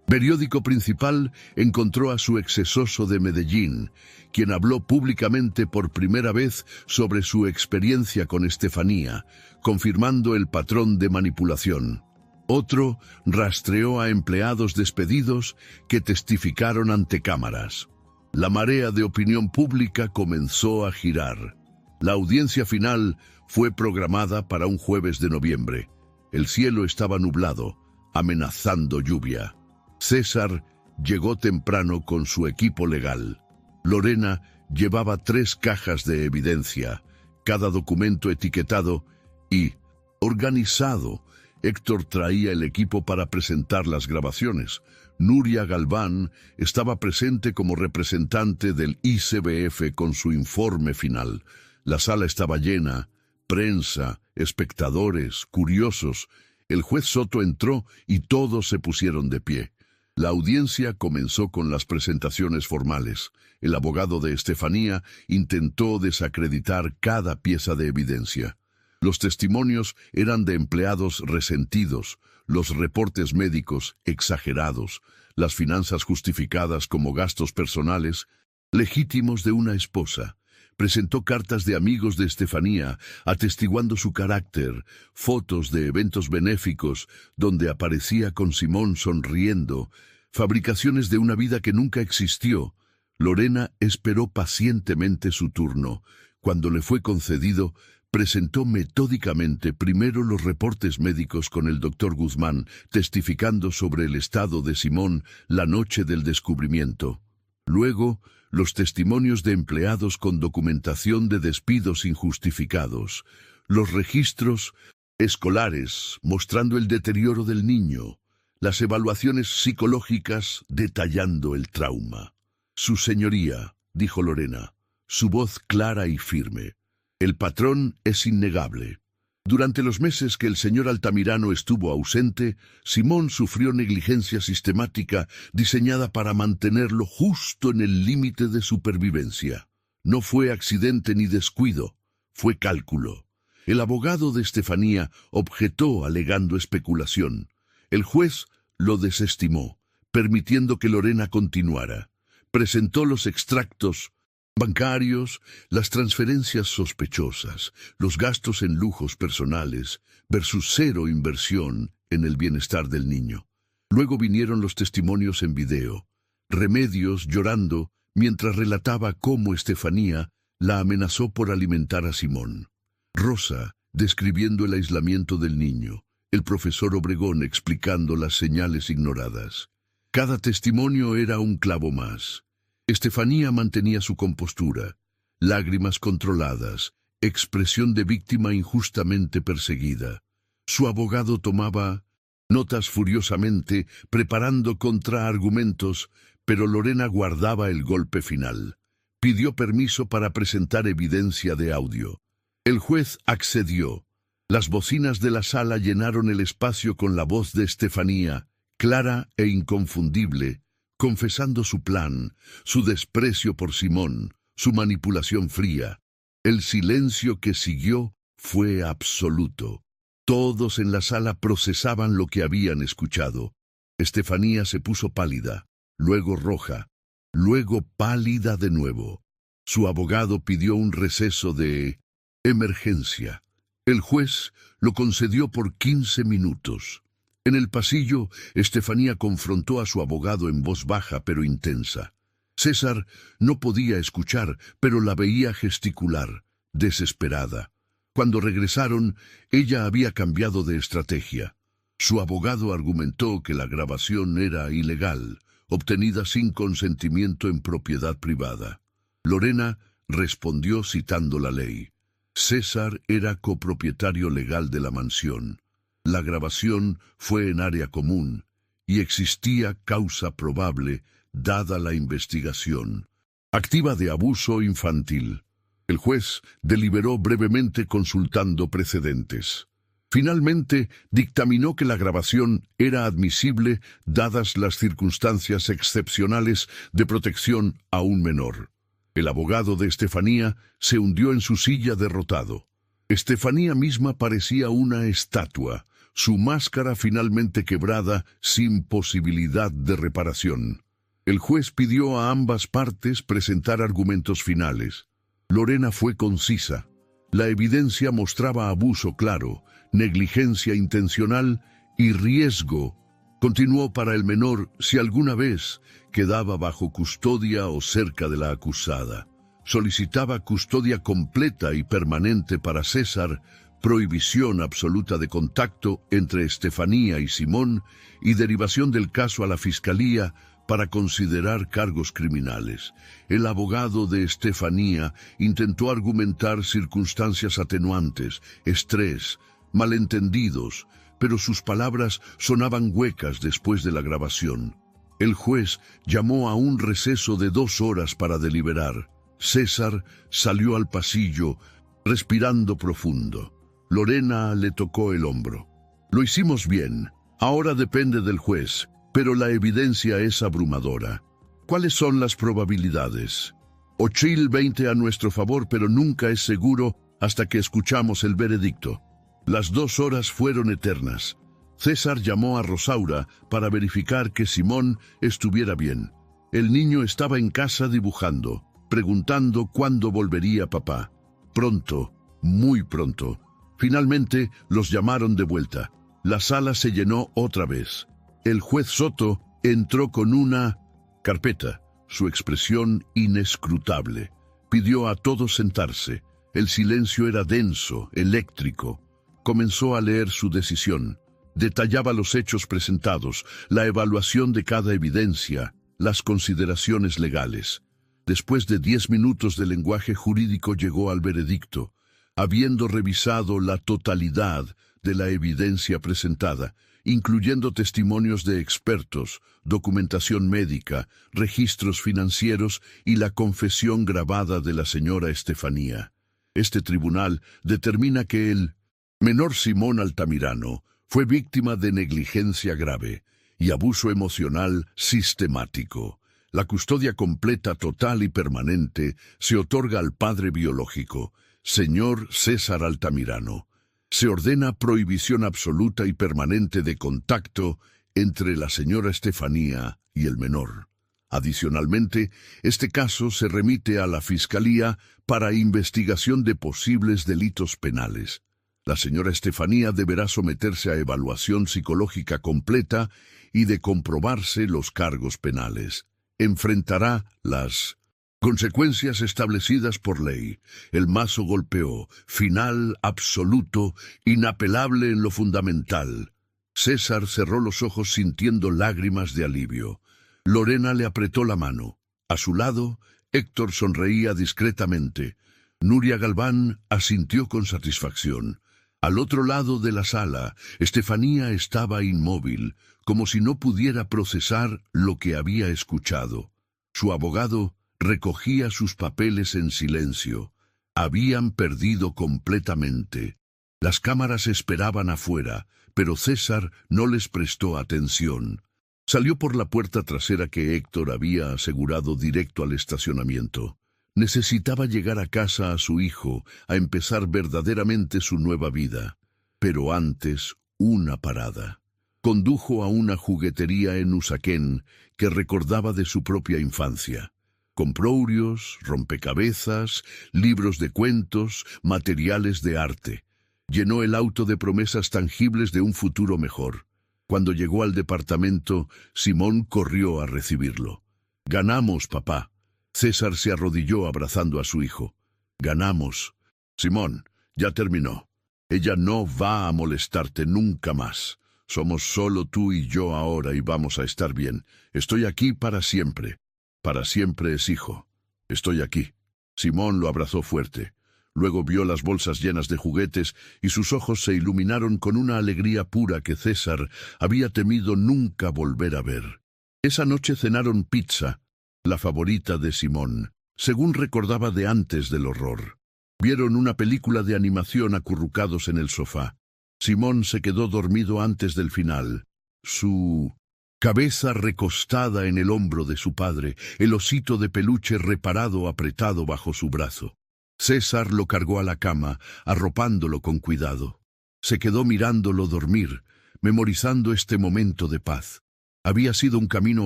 Speaker 1: periódico principal encontró a su excesoso de Medellín, quien habló públicamente por primera vez sobre su experiencia con Estefanía, confirmando el patrón de manipulación. Otro rastreó a empleados despedidos que testificaron ante cámaras. La marea de opinión pública comenzó a girar. La audiencia final fue programada para un jueves de noviembre. El cielo estaba nublado, amenazando lluvia. César llegó temprano con su equipo legal. Lorena llevaba 3 cajas de evidencia, cada documento etiquetado y organizado. Héctor traía el equipo para presentar las grabaciones. Nuria Galván estaba presente como representante del ICBF con su informe final. La sala estaba llena, prensa, espectadores, curiosos. El juez Soto entró y todos se pusieron de pie. La audiencia comenzó con las presentaciones formales. El abogado de Estefanía intentó desacreditar cada pieza de evidencia. Los testimonios eran de empleados resentidos, los reportes médicos exagerados, las finanzas justificadas como gastos personales legítimos de una esposa. Presentó cartas de amigos de Estefanía, atestiguando su carácter, fotos de eventos benéficos donde aparecía con Simón sonriendo, fabricaciones de una vida que nunca existió. Lorena esperó pacientemente su turno. Cuando le fue concedido, presentó metódicamente primero los reportes médicos con el doctor Guzmán, testificando sobre el estado de Simón la noche del descubrimiento. Luego, los testimonios de empleados con documentación de despidos injustificados, los registros escolares mostrando el deterioro del niño, las evaluaciones psicológicas detallando el trauma. «Su señoría», dijo Lorena, su voz clara y firme, «el patrón es innegable. Durante los meses que el señor Altamirano estuvo ausente, Simón sufrió negligencia sistemática diseñada para mantenerlo justo en el límite de supervivencia. No fue accidente ni descuido, fue cálculo». El abogado de Estefanía objetó alegando especulación. El juez lo desestimó, permitiendo que Lorena continuara. Presentó los extractos bancarios, las transferencias sospechosas, los gastos en lujos personales versus cero inversión en el bienestar del niño. Luego vinieron los testimonios en video. Remedios llorando mientras relataba cómo Estefanía la amenazó por alimentar a Simón. Rosa describiendo el aislamiento del niño. El profesor Obregón explicando las señales ignoradas. Cada testimonio era un clavo más. Estefanía mantenía su compostura, lágrimas controladas, expresión de víctima injustamente perseguida. Su abogado tomaba notas furiosamente, preparando contraargumentos, pero Lorena guardaba el golpe final. Pidió permiso para presentar evidencia de audio. El juez accedió. Las bocinas de la sala llenaron el espacio con la voz de Estefanía, clara e inconfundible, confesando su plan, su desprecio por Simón, su manipulación fría. El silencio que siguió fue absoluto. Todos en la sala procesaban lo que habían escuchado. Estefanía se puso pálida, luego roja, luego pálida de nuevo. Su abogado pidió un receso de emergencia. El juez lo concedió por 15 minutos. En el pasillo, Estefanía confrontó a su abogado en voz baja pero intensa. César no podía escuchar, pero la veía gesticular, desesperada. Cuando regresaron, ella había cambiado de estrategia. Su abogado argumentó que la grabación era ilegal, obtenida sin consentimiento en propiedad privada. Lorena respondió citando la ley. César era copropietario legal de la mansión. La grabación fue en área común y existía causa probable, dada la investigación activa de abuso infantil. El juez deliberó brevemente consultando precedentes. Finalmente, dictaminó que la grabación era admisible dadas las circunstancias excepcionales de protección a un menor. El abogado de Estefanía se hundió en su silla derrotado. Estefanía misma parecía una estatua, su máscara finalmente quebrada sin posibilidad de reparación. El juez pidió a ambas partes presentar argumentos finales. Lorena fue concisa. La evidencia mostraba abuso claro, negligencia intencional y riesgo. Continuó para el menor si alguna vez quedaba bajo custodia o cerca de la acusada. Solicitaba custodia completa y permanente para César, prohibición absoluta de contacto entre Estefanía y Simón y derivación del caso a la fiscalía para considerar cargos criminales. El abogado de Estefanía intentó argumentar circunstancias atenuantes, estrés, malentendidos, pero sus palabras sonaban huecas después de la grabación. El juez llamó a un receso de 2 horas para deliberar. César salió al pasillo, respirando profundo. Lorena le tocó el hombro. Lo hicimos bien. Ahora depende del juez, pero la evidencia es abrumadora. ¿Cuáles son las probabilidades? 8/20 a nuestro favor, pero nunca es seguro hasta que escuchamos el veredicto. Las 2 horas fueron eternas. César llamó a Rosaura para verificar que Simón estuviera bien. El niño estaba en casa dibujando, preguntando cuándo volvería papá. Pronto, muy pronto. Finalmente los llamaron de vuelta. La sala se llenó otra vez. El juez Soto entró con una carpeta, su expresión inescrutable. Pidió a todos sentarse. El silencio era denso, eléctrico. Comenzó a leer su decisión. Detallaba los hechos presentados, la evaluación de cada evidencia, las consideraciones legales. Después de 10 minutos de lenguaje jurídico llegó al veredicto, habiendo revisado la totalidad de la evidencia presentada, incluyendo testimonios de expertos, documentación médica, registros financieros y la confesión grabada de la señora Estefanía. Este tribunal determina que el menor Simón Altamirano fue víctima de negligencia grave y abuso emocional sistemático. La custodia completa, total y permanente se otorga al padre biológico, señor César Altamirano. Se ordena prohibición absoluta y permanente de contacto entre la señora Estefanía y el menor. Adicionalmente, este caso se remite a la Fiscalía para investigación de posibles delitos penales. La señora Estefanía deberá someterse a evaluación psicológica completa y, de comprobarse los cargos penales, enfrentará las consecuencias establecidas por ley. El mazo golpeó, final absoluto, inapelable en lo fundamental. César cerró los ojos sintiendo lágrimas de alivio. Lorena le apretó la mano. A su lado, Héctor sonreía discretamente. Nuria Galván asintió con satisfacción. Al otro lado de la sala, Estefanía estaba inmóvil, como si no pudiera procesar lo que había escuchado. Su abogado recogía sus papeles en silencio. Habían perdido completamente. Las cámaras esperaban afuera, pero César no les prestó atención. Salió por la puerta trasera que Héctor había asegurado directo al estacionamiento. Necesitaba llegar a casa a su hijo, a empezar verdaderamente su nueva vida. Pero antes, una parada. Condujo a una juguetería en Usaquén que recordaba de su propia infancia. Compró urios, rompecabezas, libros de cuentos, materiales de arte. Llenó el auto de promesas tangibles de un futuro mejor. Cuando llegó al departamento, Simón corrió a recibirlo. «Ganamos, papá». César se arrodilló abrazando a su hijo. «Ganamos. Simón, ya terminó. Ella no va a molestarte nunca más. Somos solo tú y yo ahora y vamos a estar bien. Estoy aquí para siempre. Para siempre es hijo. Estoy aquí». Simón lo abrazó fuerte. Luego vio las bolsas llenas de juguetes y sus ojos se iluminaron con una alegría pura que César había temido nunca volver a ver. Esa noche cenaron pizza, la favorita de Simón, según recordaba de antes del horror. Vieron una película de animación acurrucados en el sofá. Simón se quedó dormido antes del final. Su cabeza recostada en el hombro de su padre, el osito de peluche reparado apretado bajo su brazo. César lo cargó a la cama, arropándolo con cuidado. Se quedó mirándolo dormir, memorizando este momento de paz. Había sido un camino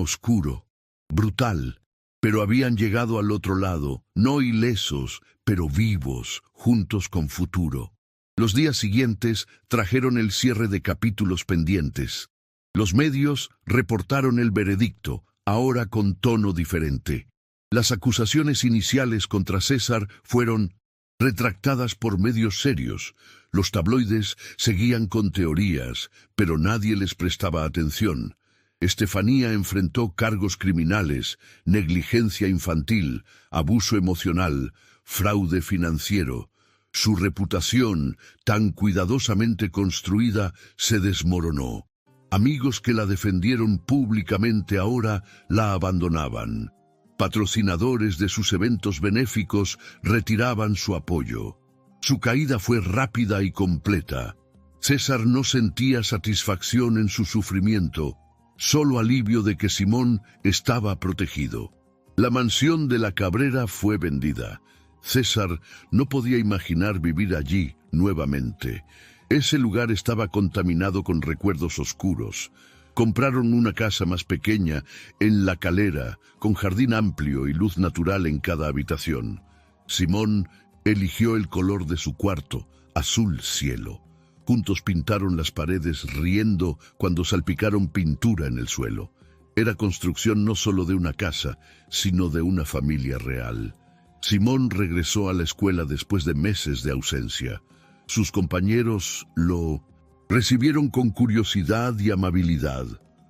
Speaker 1: oscuro, brutal, pero habían llegado al otro lado, no ilesos, pero vivos, juntos con futuro. Los días siguientes trajeron el cierre de capítulos pendientes. Los medios reportaron el veredicto, ahora con tono diferente. Las acusaciones iniciales contra César fueron retractadas por medios serios. Los tabloides seguían con teorías, pero nadie les prestaba atención. Estefanía enfrentó cargos criminales, negligencia infantil, abuso emocional, fraude financiero. Su reputación, tan cuidadosamente construida, se desmoronó. Amigos que la defendieron públicamente ahora la abandonaban. Patrocinadores de sus eventos benéficos retiraban su apoyo. Su caída fue rápida y completa. César no sentía satisfacción en su sufrimiento, solo alivio de que Simón estaba protegido. La mansión de la Cabrera fue vendida. César no podía imaginar vivir allí nuevamente. Ese lugar estaba contaminado con recuerdos oscuros. Compraron una casa más pequeña, en La Calera, con jardín amplio y luz natural en cada habitación. Simón eligió el color de su cuarto, azul cielo. Juntos pintaron las paredes riendo cuando salpicaron pintura en el suelo. Era construcción no solo de una casa, sino de una familia real. Simón regresó a la escuela después de meses de ausencia. Sus compañeros lo recibieron con curiosidad y amabilidad.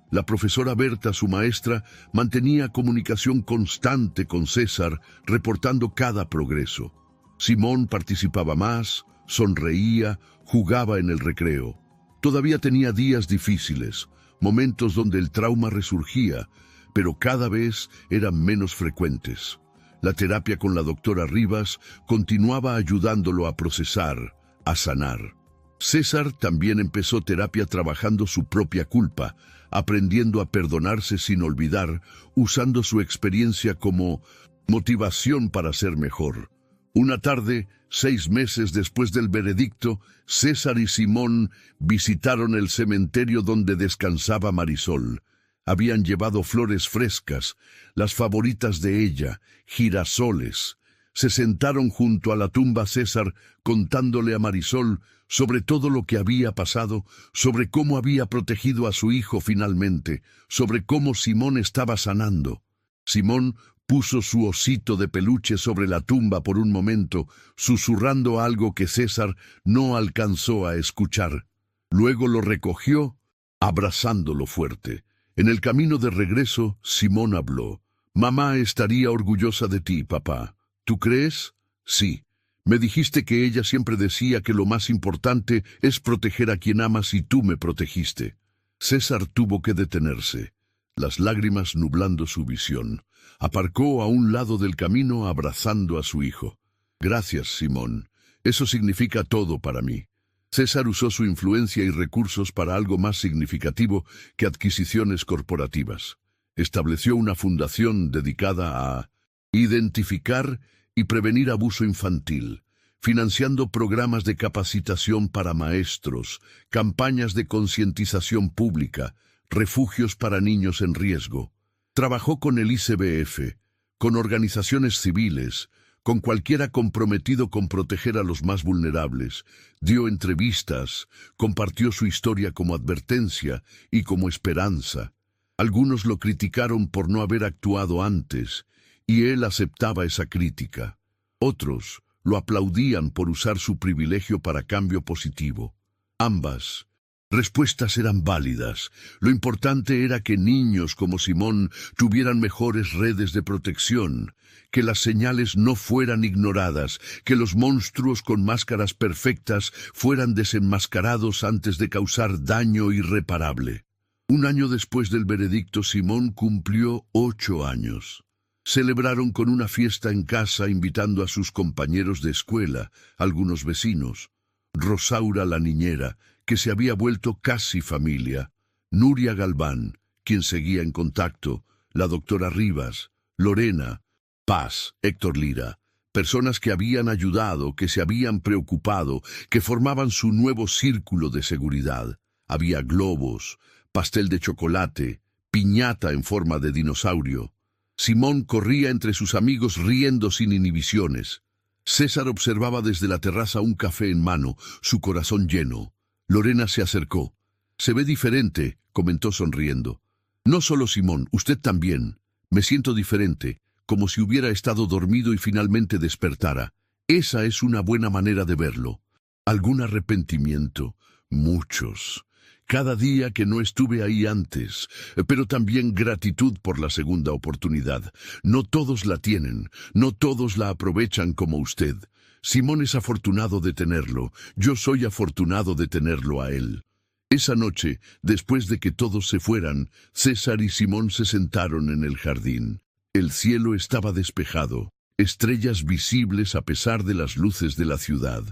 Speaker 1: La profesora Berta, su maestra, mantenía comunicación constante con César, reportando cada progreso. Simón participaba más, sonreía, jugaba en el recreo. Todavía tenía días difíciles, momentos donde el trauma resurgía, pero cada vez eran menos frecuentes. La terapia con la doctora Rivas continuaba ayudándolo a procesar, a sanar. César también empezó terapia trabajando su propia culpa, aprendiendo a perdonarse sin olvidar, usando su experiencia como motivación para ser mejor. Una tarde, 6 meses después del veredicto, César y Simón visitaron el cementerio donde descansaba Marisol. Habían llevado flores frescas, las favoritas de ella, girasoles. Se sentaron junto a la tumba César contándole a Marisol sobre todo lo que había pasado, sobre cómo había protegido a su hijo finalmente, sobre cómo Simón estaba sanando. Simón puso su osito de peluche sobre la tumba por un momento, susurrando algo que César no alcanzó a escuchar. Luego lo recogió, abrazándolo fuerte. En el camino de regreso, Simón habló. «Mamá estaría orgullosa de ti, papá. ¿Tú crees?» «Sí. Me dijiste que ella siempre decía que lo más importante es proteger a quien amas y tú me protegiste». César tuvo que detenerse, las lágrimas nublando su visión. Aparcó a un lado del camino abrazando a su hijo. «Gracias, Simón. Eso significa todo para mí». César usó su influencia y recursos para algo más significativo que adquisiciones corporativas. Estableció una fundación dedicada a identificar y prevenir abuso infantil, financiando programas de capacitación para maestros, campañas de concientización pública, refugios para niños en riesgo. Trabajó con el ICBF, con organizaciones civiles, con cualquiera comprometido con proteger a los más vulnerables. Dio entrevistas, compartió su historia como advertencia y como esperanza. Algunos lo criticaron por no haber actuado antes, y él aceptaba esa crítica. Otros lo aplaudían por usar su privilegio para cambio positivo. Ambas respuestas eran válidas. Lo importante era que niños como Simón tuvieran mejores redes de protección, que las señales no fueran ignoradas, que los monstruos con máscaras perfectas fueran desenmascarados antes de causar daño irreparable. Un año después del veredicto, Simón cumplió 8 años. Celebraron con una fiesta en casa invitando a sus compañeros de escuela, algunos vecinos. Rosaura la niñera, que se había vuelto casi familia, Nuria Galván, quien seguía en contacto, la doctora Rivas, Lorena, Paz, Héctor Lira, personas que habían ayudado, que se habían preocupado, que formaban su nuevo círculo de seguridad. Había globos, pastel de chocolate, piñata en forma de dinosaurio. Simón corría entre sus amigos riendo sin inhibiciones. César observaba desde la terraza un café en mano, su corazón lleno. Lorena se acercó. «Se ve diferente», comentó sonriendo. «No solo Simón, usted también. Me siento diferente, como si hubiera estado dormido y finalmente despertara. Esa es una buena manera de verlo». «¿Algún arrepentimiento?» «Muchos. Cada día que no estuve ahí antes, pero también gratitud por la segunda oportunidad. No todos la tienen, no todos la aprovechan como usted. Simón es afortunado de tenerlo, yo soy afortunado de tenerlo a él». Esa noche, después de que todos se fueran, César y Simón se sentaron en el jardín. El cielo estaba despejado, estrellas visibles a pesar de las luces de la ciudad.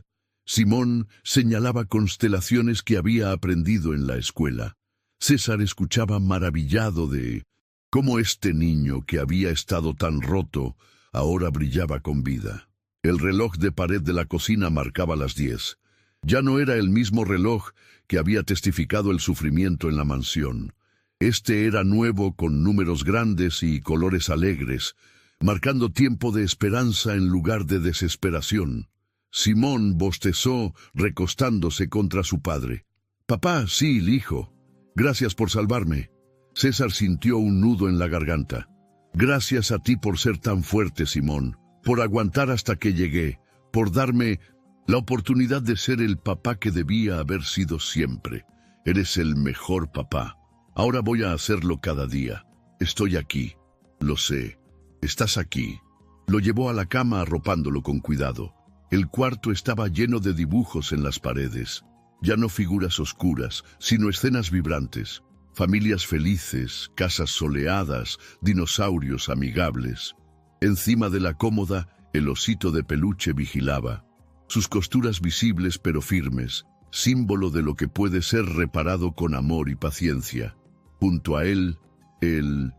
Speaker 1: Simón señalaba constelaciones que había aprendido en la escuela. César escuchaba maravillado de cómo este niño que había estado tan roto ahora brillaba con vida. El reloj de pared de la cocina marcaba las 10. Ya no era el mismo reloj que había testificado el sufrimiento en la mansión. Este era nuevo, con números grandes y colores alegres, marcando tiempo de esperanza en lugar de desesperación. Simón bostezó recostándose contra su padre. «Papá, sí, hijo. Gracias por salvarme». César sintió un nudo en la garganta. «Gracias a ti por ser tan fuerte, Simón, por aguantar hasta que llegué, por darme la oportunidad de ser el papá que debía haber sido siempre. Eres el mejor papá. Ahora voy a hacerlo cada día. Estoy aquí. Lo sé. Estás aquí». Lo llevó a la cama arropándolo con cuidado. El cuarto estaba lleno de dibujos en las paredes. Ya no figuras oscuras, sino escenas vibrantes. Familias felices, casas soleadas, dinosaurios amigables. Encima de la cómoda, el osito de peluche vigilaba. Sus costuras visibles pero firmes, símbolo de lo que puede ser reparado con amor y paciencia. Junto a él, el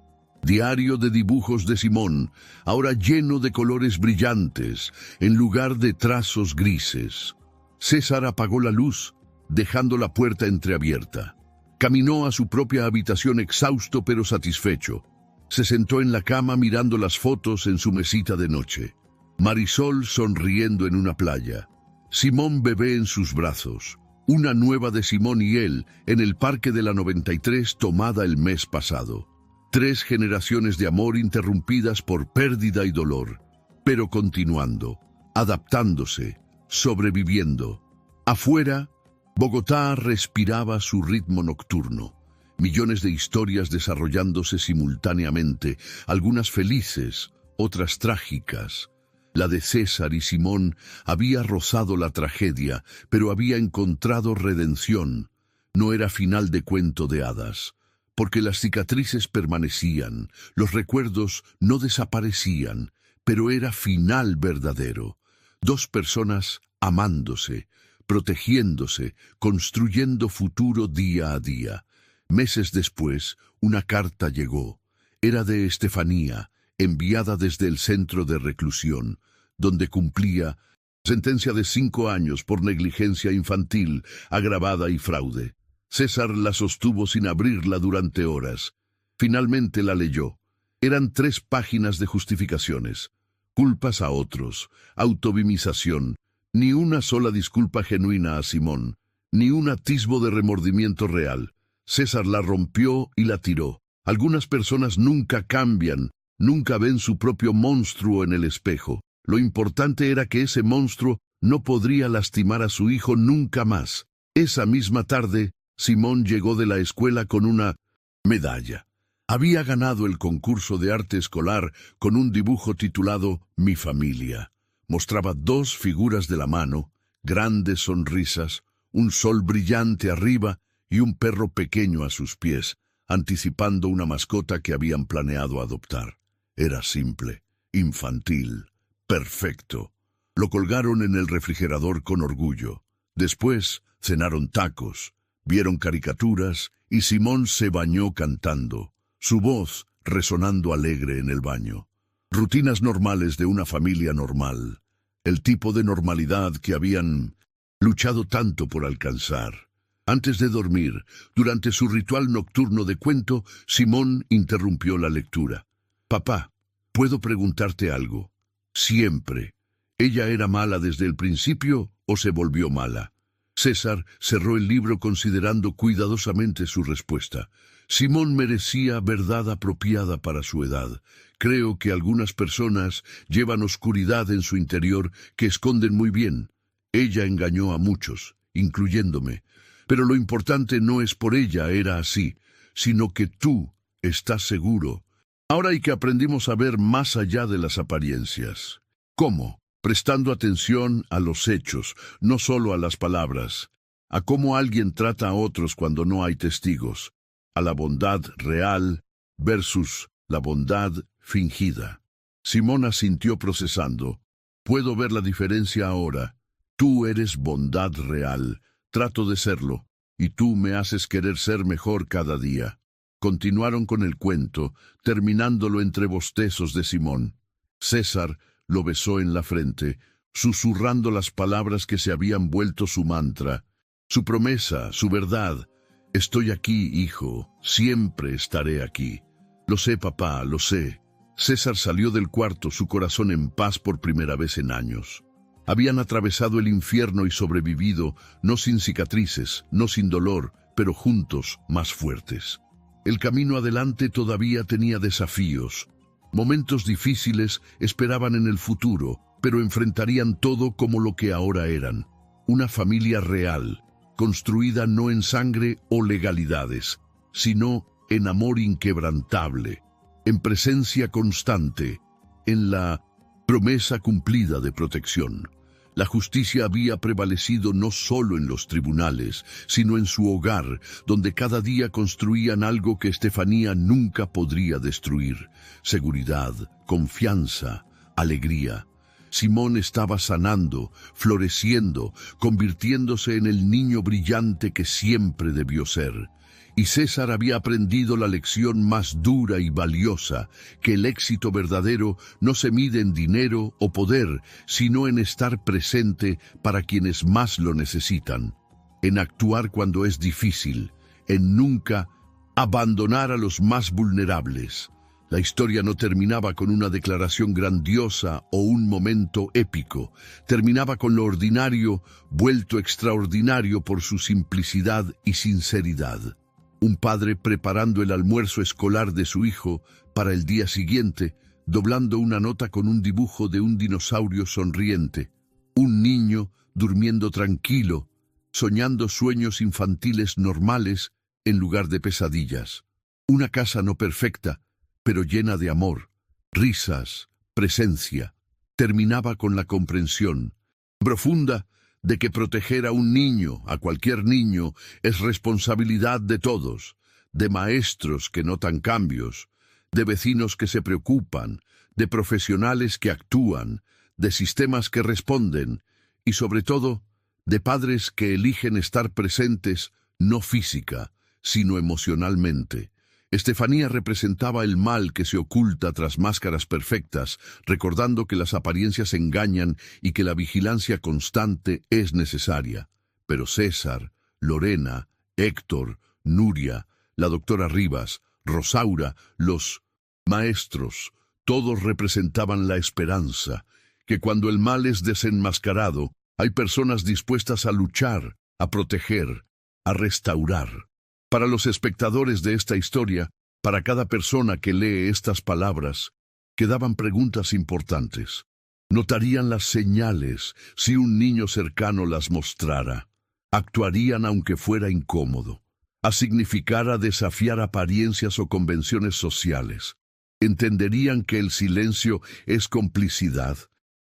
Speaker 1: Diario de dibujos de Simón, ahora lleno de colores brillantes, en lugar de trazos grises. César apagó la luz, dejando la puerta entreabierta. Caminó a su propia habitación exhausto pero satisfecho. Se sentó en la cama mirando las fotos en su mesita de noche. Marisol sonriendo en una playa. Simón bebé en sus brazos. Una nueva de Simón y él en el Parque de la 93 tomada el mes pasado. 3 generaciones de amor interrumpidas por pérdida y dolor, pero continuando, adaptándose, sobreviviendo. Afuera, Bogotá respiraba su ritmo nocturno. Millones de historias desarrollándose simultáneamente, algunas felices, otras trágicas. La de César y Simón había rozado la tragedia, pero había encontrado redención. No era final de cuento de hadas, porque las cicatrices permanecían, los recuerdos no desaparecían, pero era final verdadero. 2 personas amándose, protegiéndose, construyendo futuro día a día. Meses después, una carta llegó. Era de Estefanía, enviada desde el centro de reclusión, donde cumplía sentencia de 5 años por negligencia infantil, agravada y fraude. César la sostuvo sin abrirla durante horas. Finalmente la leyó. Eran 3 páginas de justificaciones. Culpas a otros, autovimización, ni una sola disculpa genuina a Simón, ni un atisbo de remordimiento real. César la rompió y la tiró. Algunas personas nunca cambian, nunca ven su propio monstruo en el espejo. Lo importante era que ese monstruo no podría lastimar a su hijo nunca más. Esa misma tarde, Simón llegó de la escuela con una medalla. Había ganado el concurso de arte escolar con un dibujo titulado Mi familia. Mostraba 2 figuras de la mano, grandes sonrisas, un sol brillante arriba y un perro pequeño a sus pies, anticipando una mascota que habían planeado adoptar. Era simple, infantil, perfecto. Lo colgaron en el refrigerador con orgullo. Después cenaron tacos, vieron caricaturas y Simón se bañó cantando, su voz resonando alegre en el baño. Rutinas normales de una familia normal, el tipo de normalidad que habían luchado tanto por alcanzar. Antes de dormir, durante su ritual nocturno de cuento, Simón interrumpió la lectura. «Papá, ¿puedo preguntarte algo? Siempre. ¿Ella era mala desde el principio o se volvió mala?» César cerró el libro considerando cuidadosamente su respuesta. Simón merecía verdad apropiada para su edad. Creo que algunas personas llevan oscuridad en su interior que esconden muy bien. Ella engañó a muchos, incluyéndome. Pero lo importante no es por ella era así, sino que tú estás seguro. Ahora y que aprendimos a ver más allá de las apariencias. ¿Cómo? Prestando atención a los hechos, no solo a las palabras, a cómo alguien trata a otros cuando no hay testigos, a la bondad real versus la bondad fingida. Simón asintió procesando. Puedo ver la diferencia ahora. Tú eres bondad real, trato de serlo, y tú me haces querer ser mejor cada día. Continuaron con el cuento, terminándolo entre bostezos de Simón. César lo besó en la frente, susurrando las palabras que se habían vuelto su mantra, su promesa, su verdad. Estoy aquí, hijo, siempre estaré aquí. Lo sé, papá, lo sé. César salió del cuarto, su corazón en paz por primera vez en años. Habían atravesado el infierno y sobrevivido, no sin cicatrices, no sin dolor, pero juntos, más fuertes. El camino adelante todavía tenía desafíos. Momentos difíciles esperaban en el futuro, pero enfrentarían todo como lo que ahora eran. Una familia real, construida no en sangre o legalidades, sino en amor inquebrantable, en presencia constante, en la promesa cumplida de protección. La justicia había prevalecido no solo en los tribunales, sino en su hogar, donde cada día construían algo que Estefanía nunca podría destruir: seguridad, confianza, alegría. Simón estaba sanando, floreciendo, convirtiéndose en el niño brillante que siempre debió ser. y César había aprendido la lección más dura y valiosa, que el éxito verdadero no se mide en dinero o poder, sino en estar presente para quienes más lo necesitan, en actuar cuando es difícil, en nunca abandonar a los más vulnerables. La historia no terminaba con una declaración grandiosa o un momento épico. Terminaba con lo ordinario, vuelto extraordinario por su simplicidad y sinceridad. Un padre preparando el almuerzo escolar de su hijo para el día siguiente, doblando una nota con un dibujo de un dinosaurio sonriente. Un niño durmiendo tranquilo, soñando sueños infantiles normales en lugar de pesadillas. Una casa no perfecta, pero llena de amor, risas, presencia. Terminaba con la comprensión profunda de que proteger a un niño, a cualquier niño, es responsabilidad de todos, de maestros que notan cambios, de vecinos que se preocupan, de profesionales que actúan, de sistemas que responden y, sobre todo, de padres que eligen estar presentes no física, sino emocionalmente. Estefanía representaba el mal que se oculta tras máscaras perfectas, recordando que las apariencias engañan y que la vigilancia constante es necesaria. Pero César, Lorena, Héctor, Nuria, la doctora Rivas, Rosaura, los maestros, todos representaban la esperanza, que cuando el mal es desenmascarado, hay personas dispuestas a luchar, a proteger, a restaurar. Para los espectadores de esta historia, para cada persona que lee estas palabras, quedaban preguntas importantes. ¿Notarían las señales si un niño cercano las mostrara? ¿Actuarían aunque fuera incómodo? ¿A significara desafiar apariencias o convenciones sociales? ¿Entenderían que el silencio es complicidad?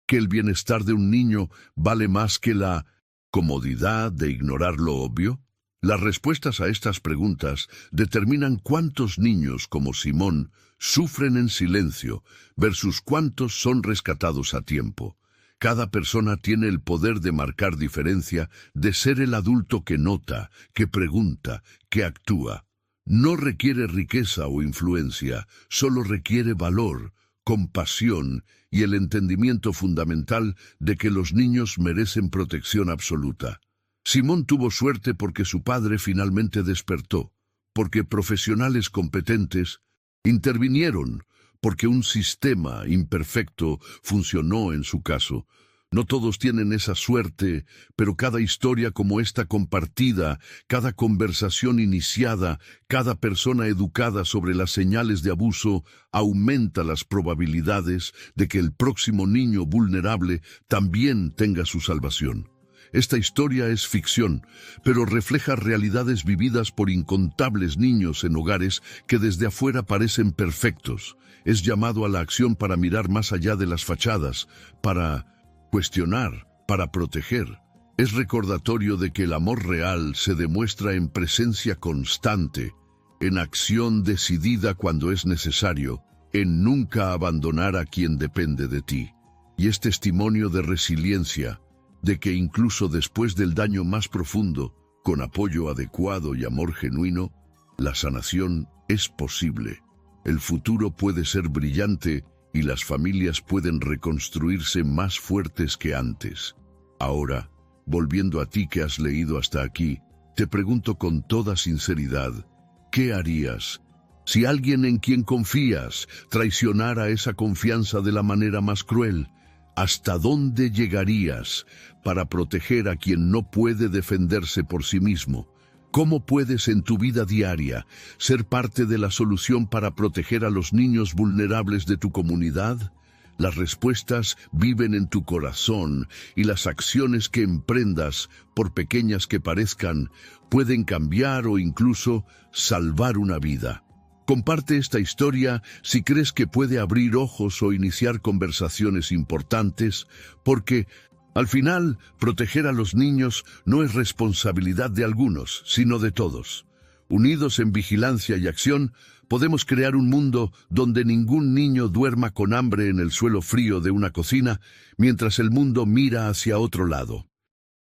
Speaker 1: ¿Que el bienestar de un niño vale más que la comodidad de ignorar lo obvio? Las respuestas a estas preguntas determinan cuántos niños como Simón sufren en silencio versus cuántos son rescatados a tiempo. Cada persona tiene el poder de marcar diferencia, de ser el adulto que nota, que pregunta, que actúa. No requiere riqueza o influencia, solo requiere valor, compasión y el entendimiento fundamental de que los niños merecen protección absoluta. Simón tuvo suerte porque su padre finalmente despertó, porque profesionales competentes intervinieron, porque un sistema imperfecto funcionó en su caso. No todos tienen esa suerte, pero cada historia como esta compartida, cada conversación iniciada, cada persona educada sobre las señales de abuso, aumenta las probabilidades de que el próximo niño vulnerable también tenga su salvación. Esta historia es ficción, pero refleja realidades vividas por incontables niños en hogares que desde afuera parecen perfectos. Es llamado a la acción para mirar más allá de las fachadas, para cuestionar, para proteger. Es recordatorio de que el amor real se demuestra en presencia constante, en acción decidida cuando es necesario, en nunca abandonar a quien depende de ti. Y es testimonio de resiliencia, de que incluso después del daño más profundo, con apoyo adecuado y amor genuino, la sanación es posible. El futuro puede ser brillante y las familias pueden reconstruirse más fuertes que antes. Ahora, volviendo a ti que has leído hasta aquí, te pregunto con toda sinceridad, ¿qué harías si alguien en quien confías traicionara esa confianza de la manera más cruel? ¿Hasta dónde llegarías para proteger a quien no puede defenderse por sí mismo? ¿Cómo puedes en tu vida diaria ser parte de la solución para proteger a los niños vulnerables de tu comunidad? Las respuestas viven en tu corazón y las acciones que emprendas, por pequeñas que parezcan, pueden cambiar o incluso salvar una vida. Comparte esta historia si crees que puede abrir ojos o iniciar conversaciones importantes, porque, al final, proteger a los niños no es responsabilidad de algunos, sino de todos. Unidos en vigilancia y acción, podemos crear un mundo donde ningún niño duerma con hambre en el suelo frío de una cocina, mientras el mundo mira hacia otro lado.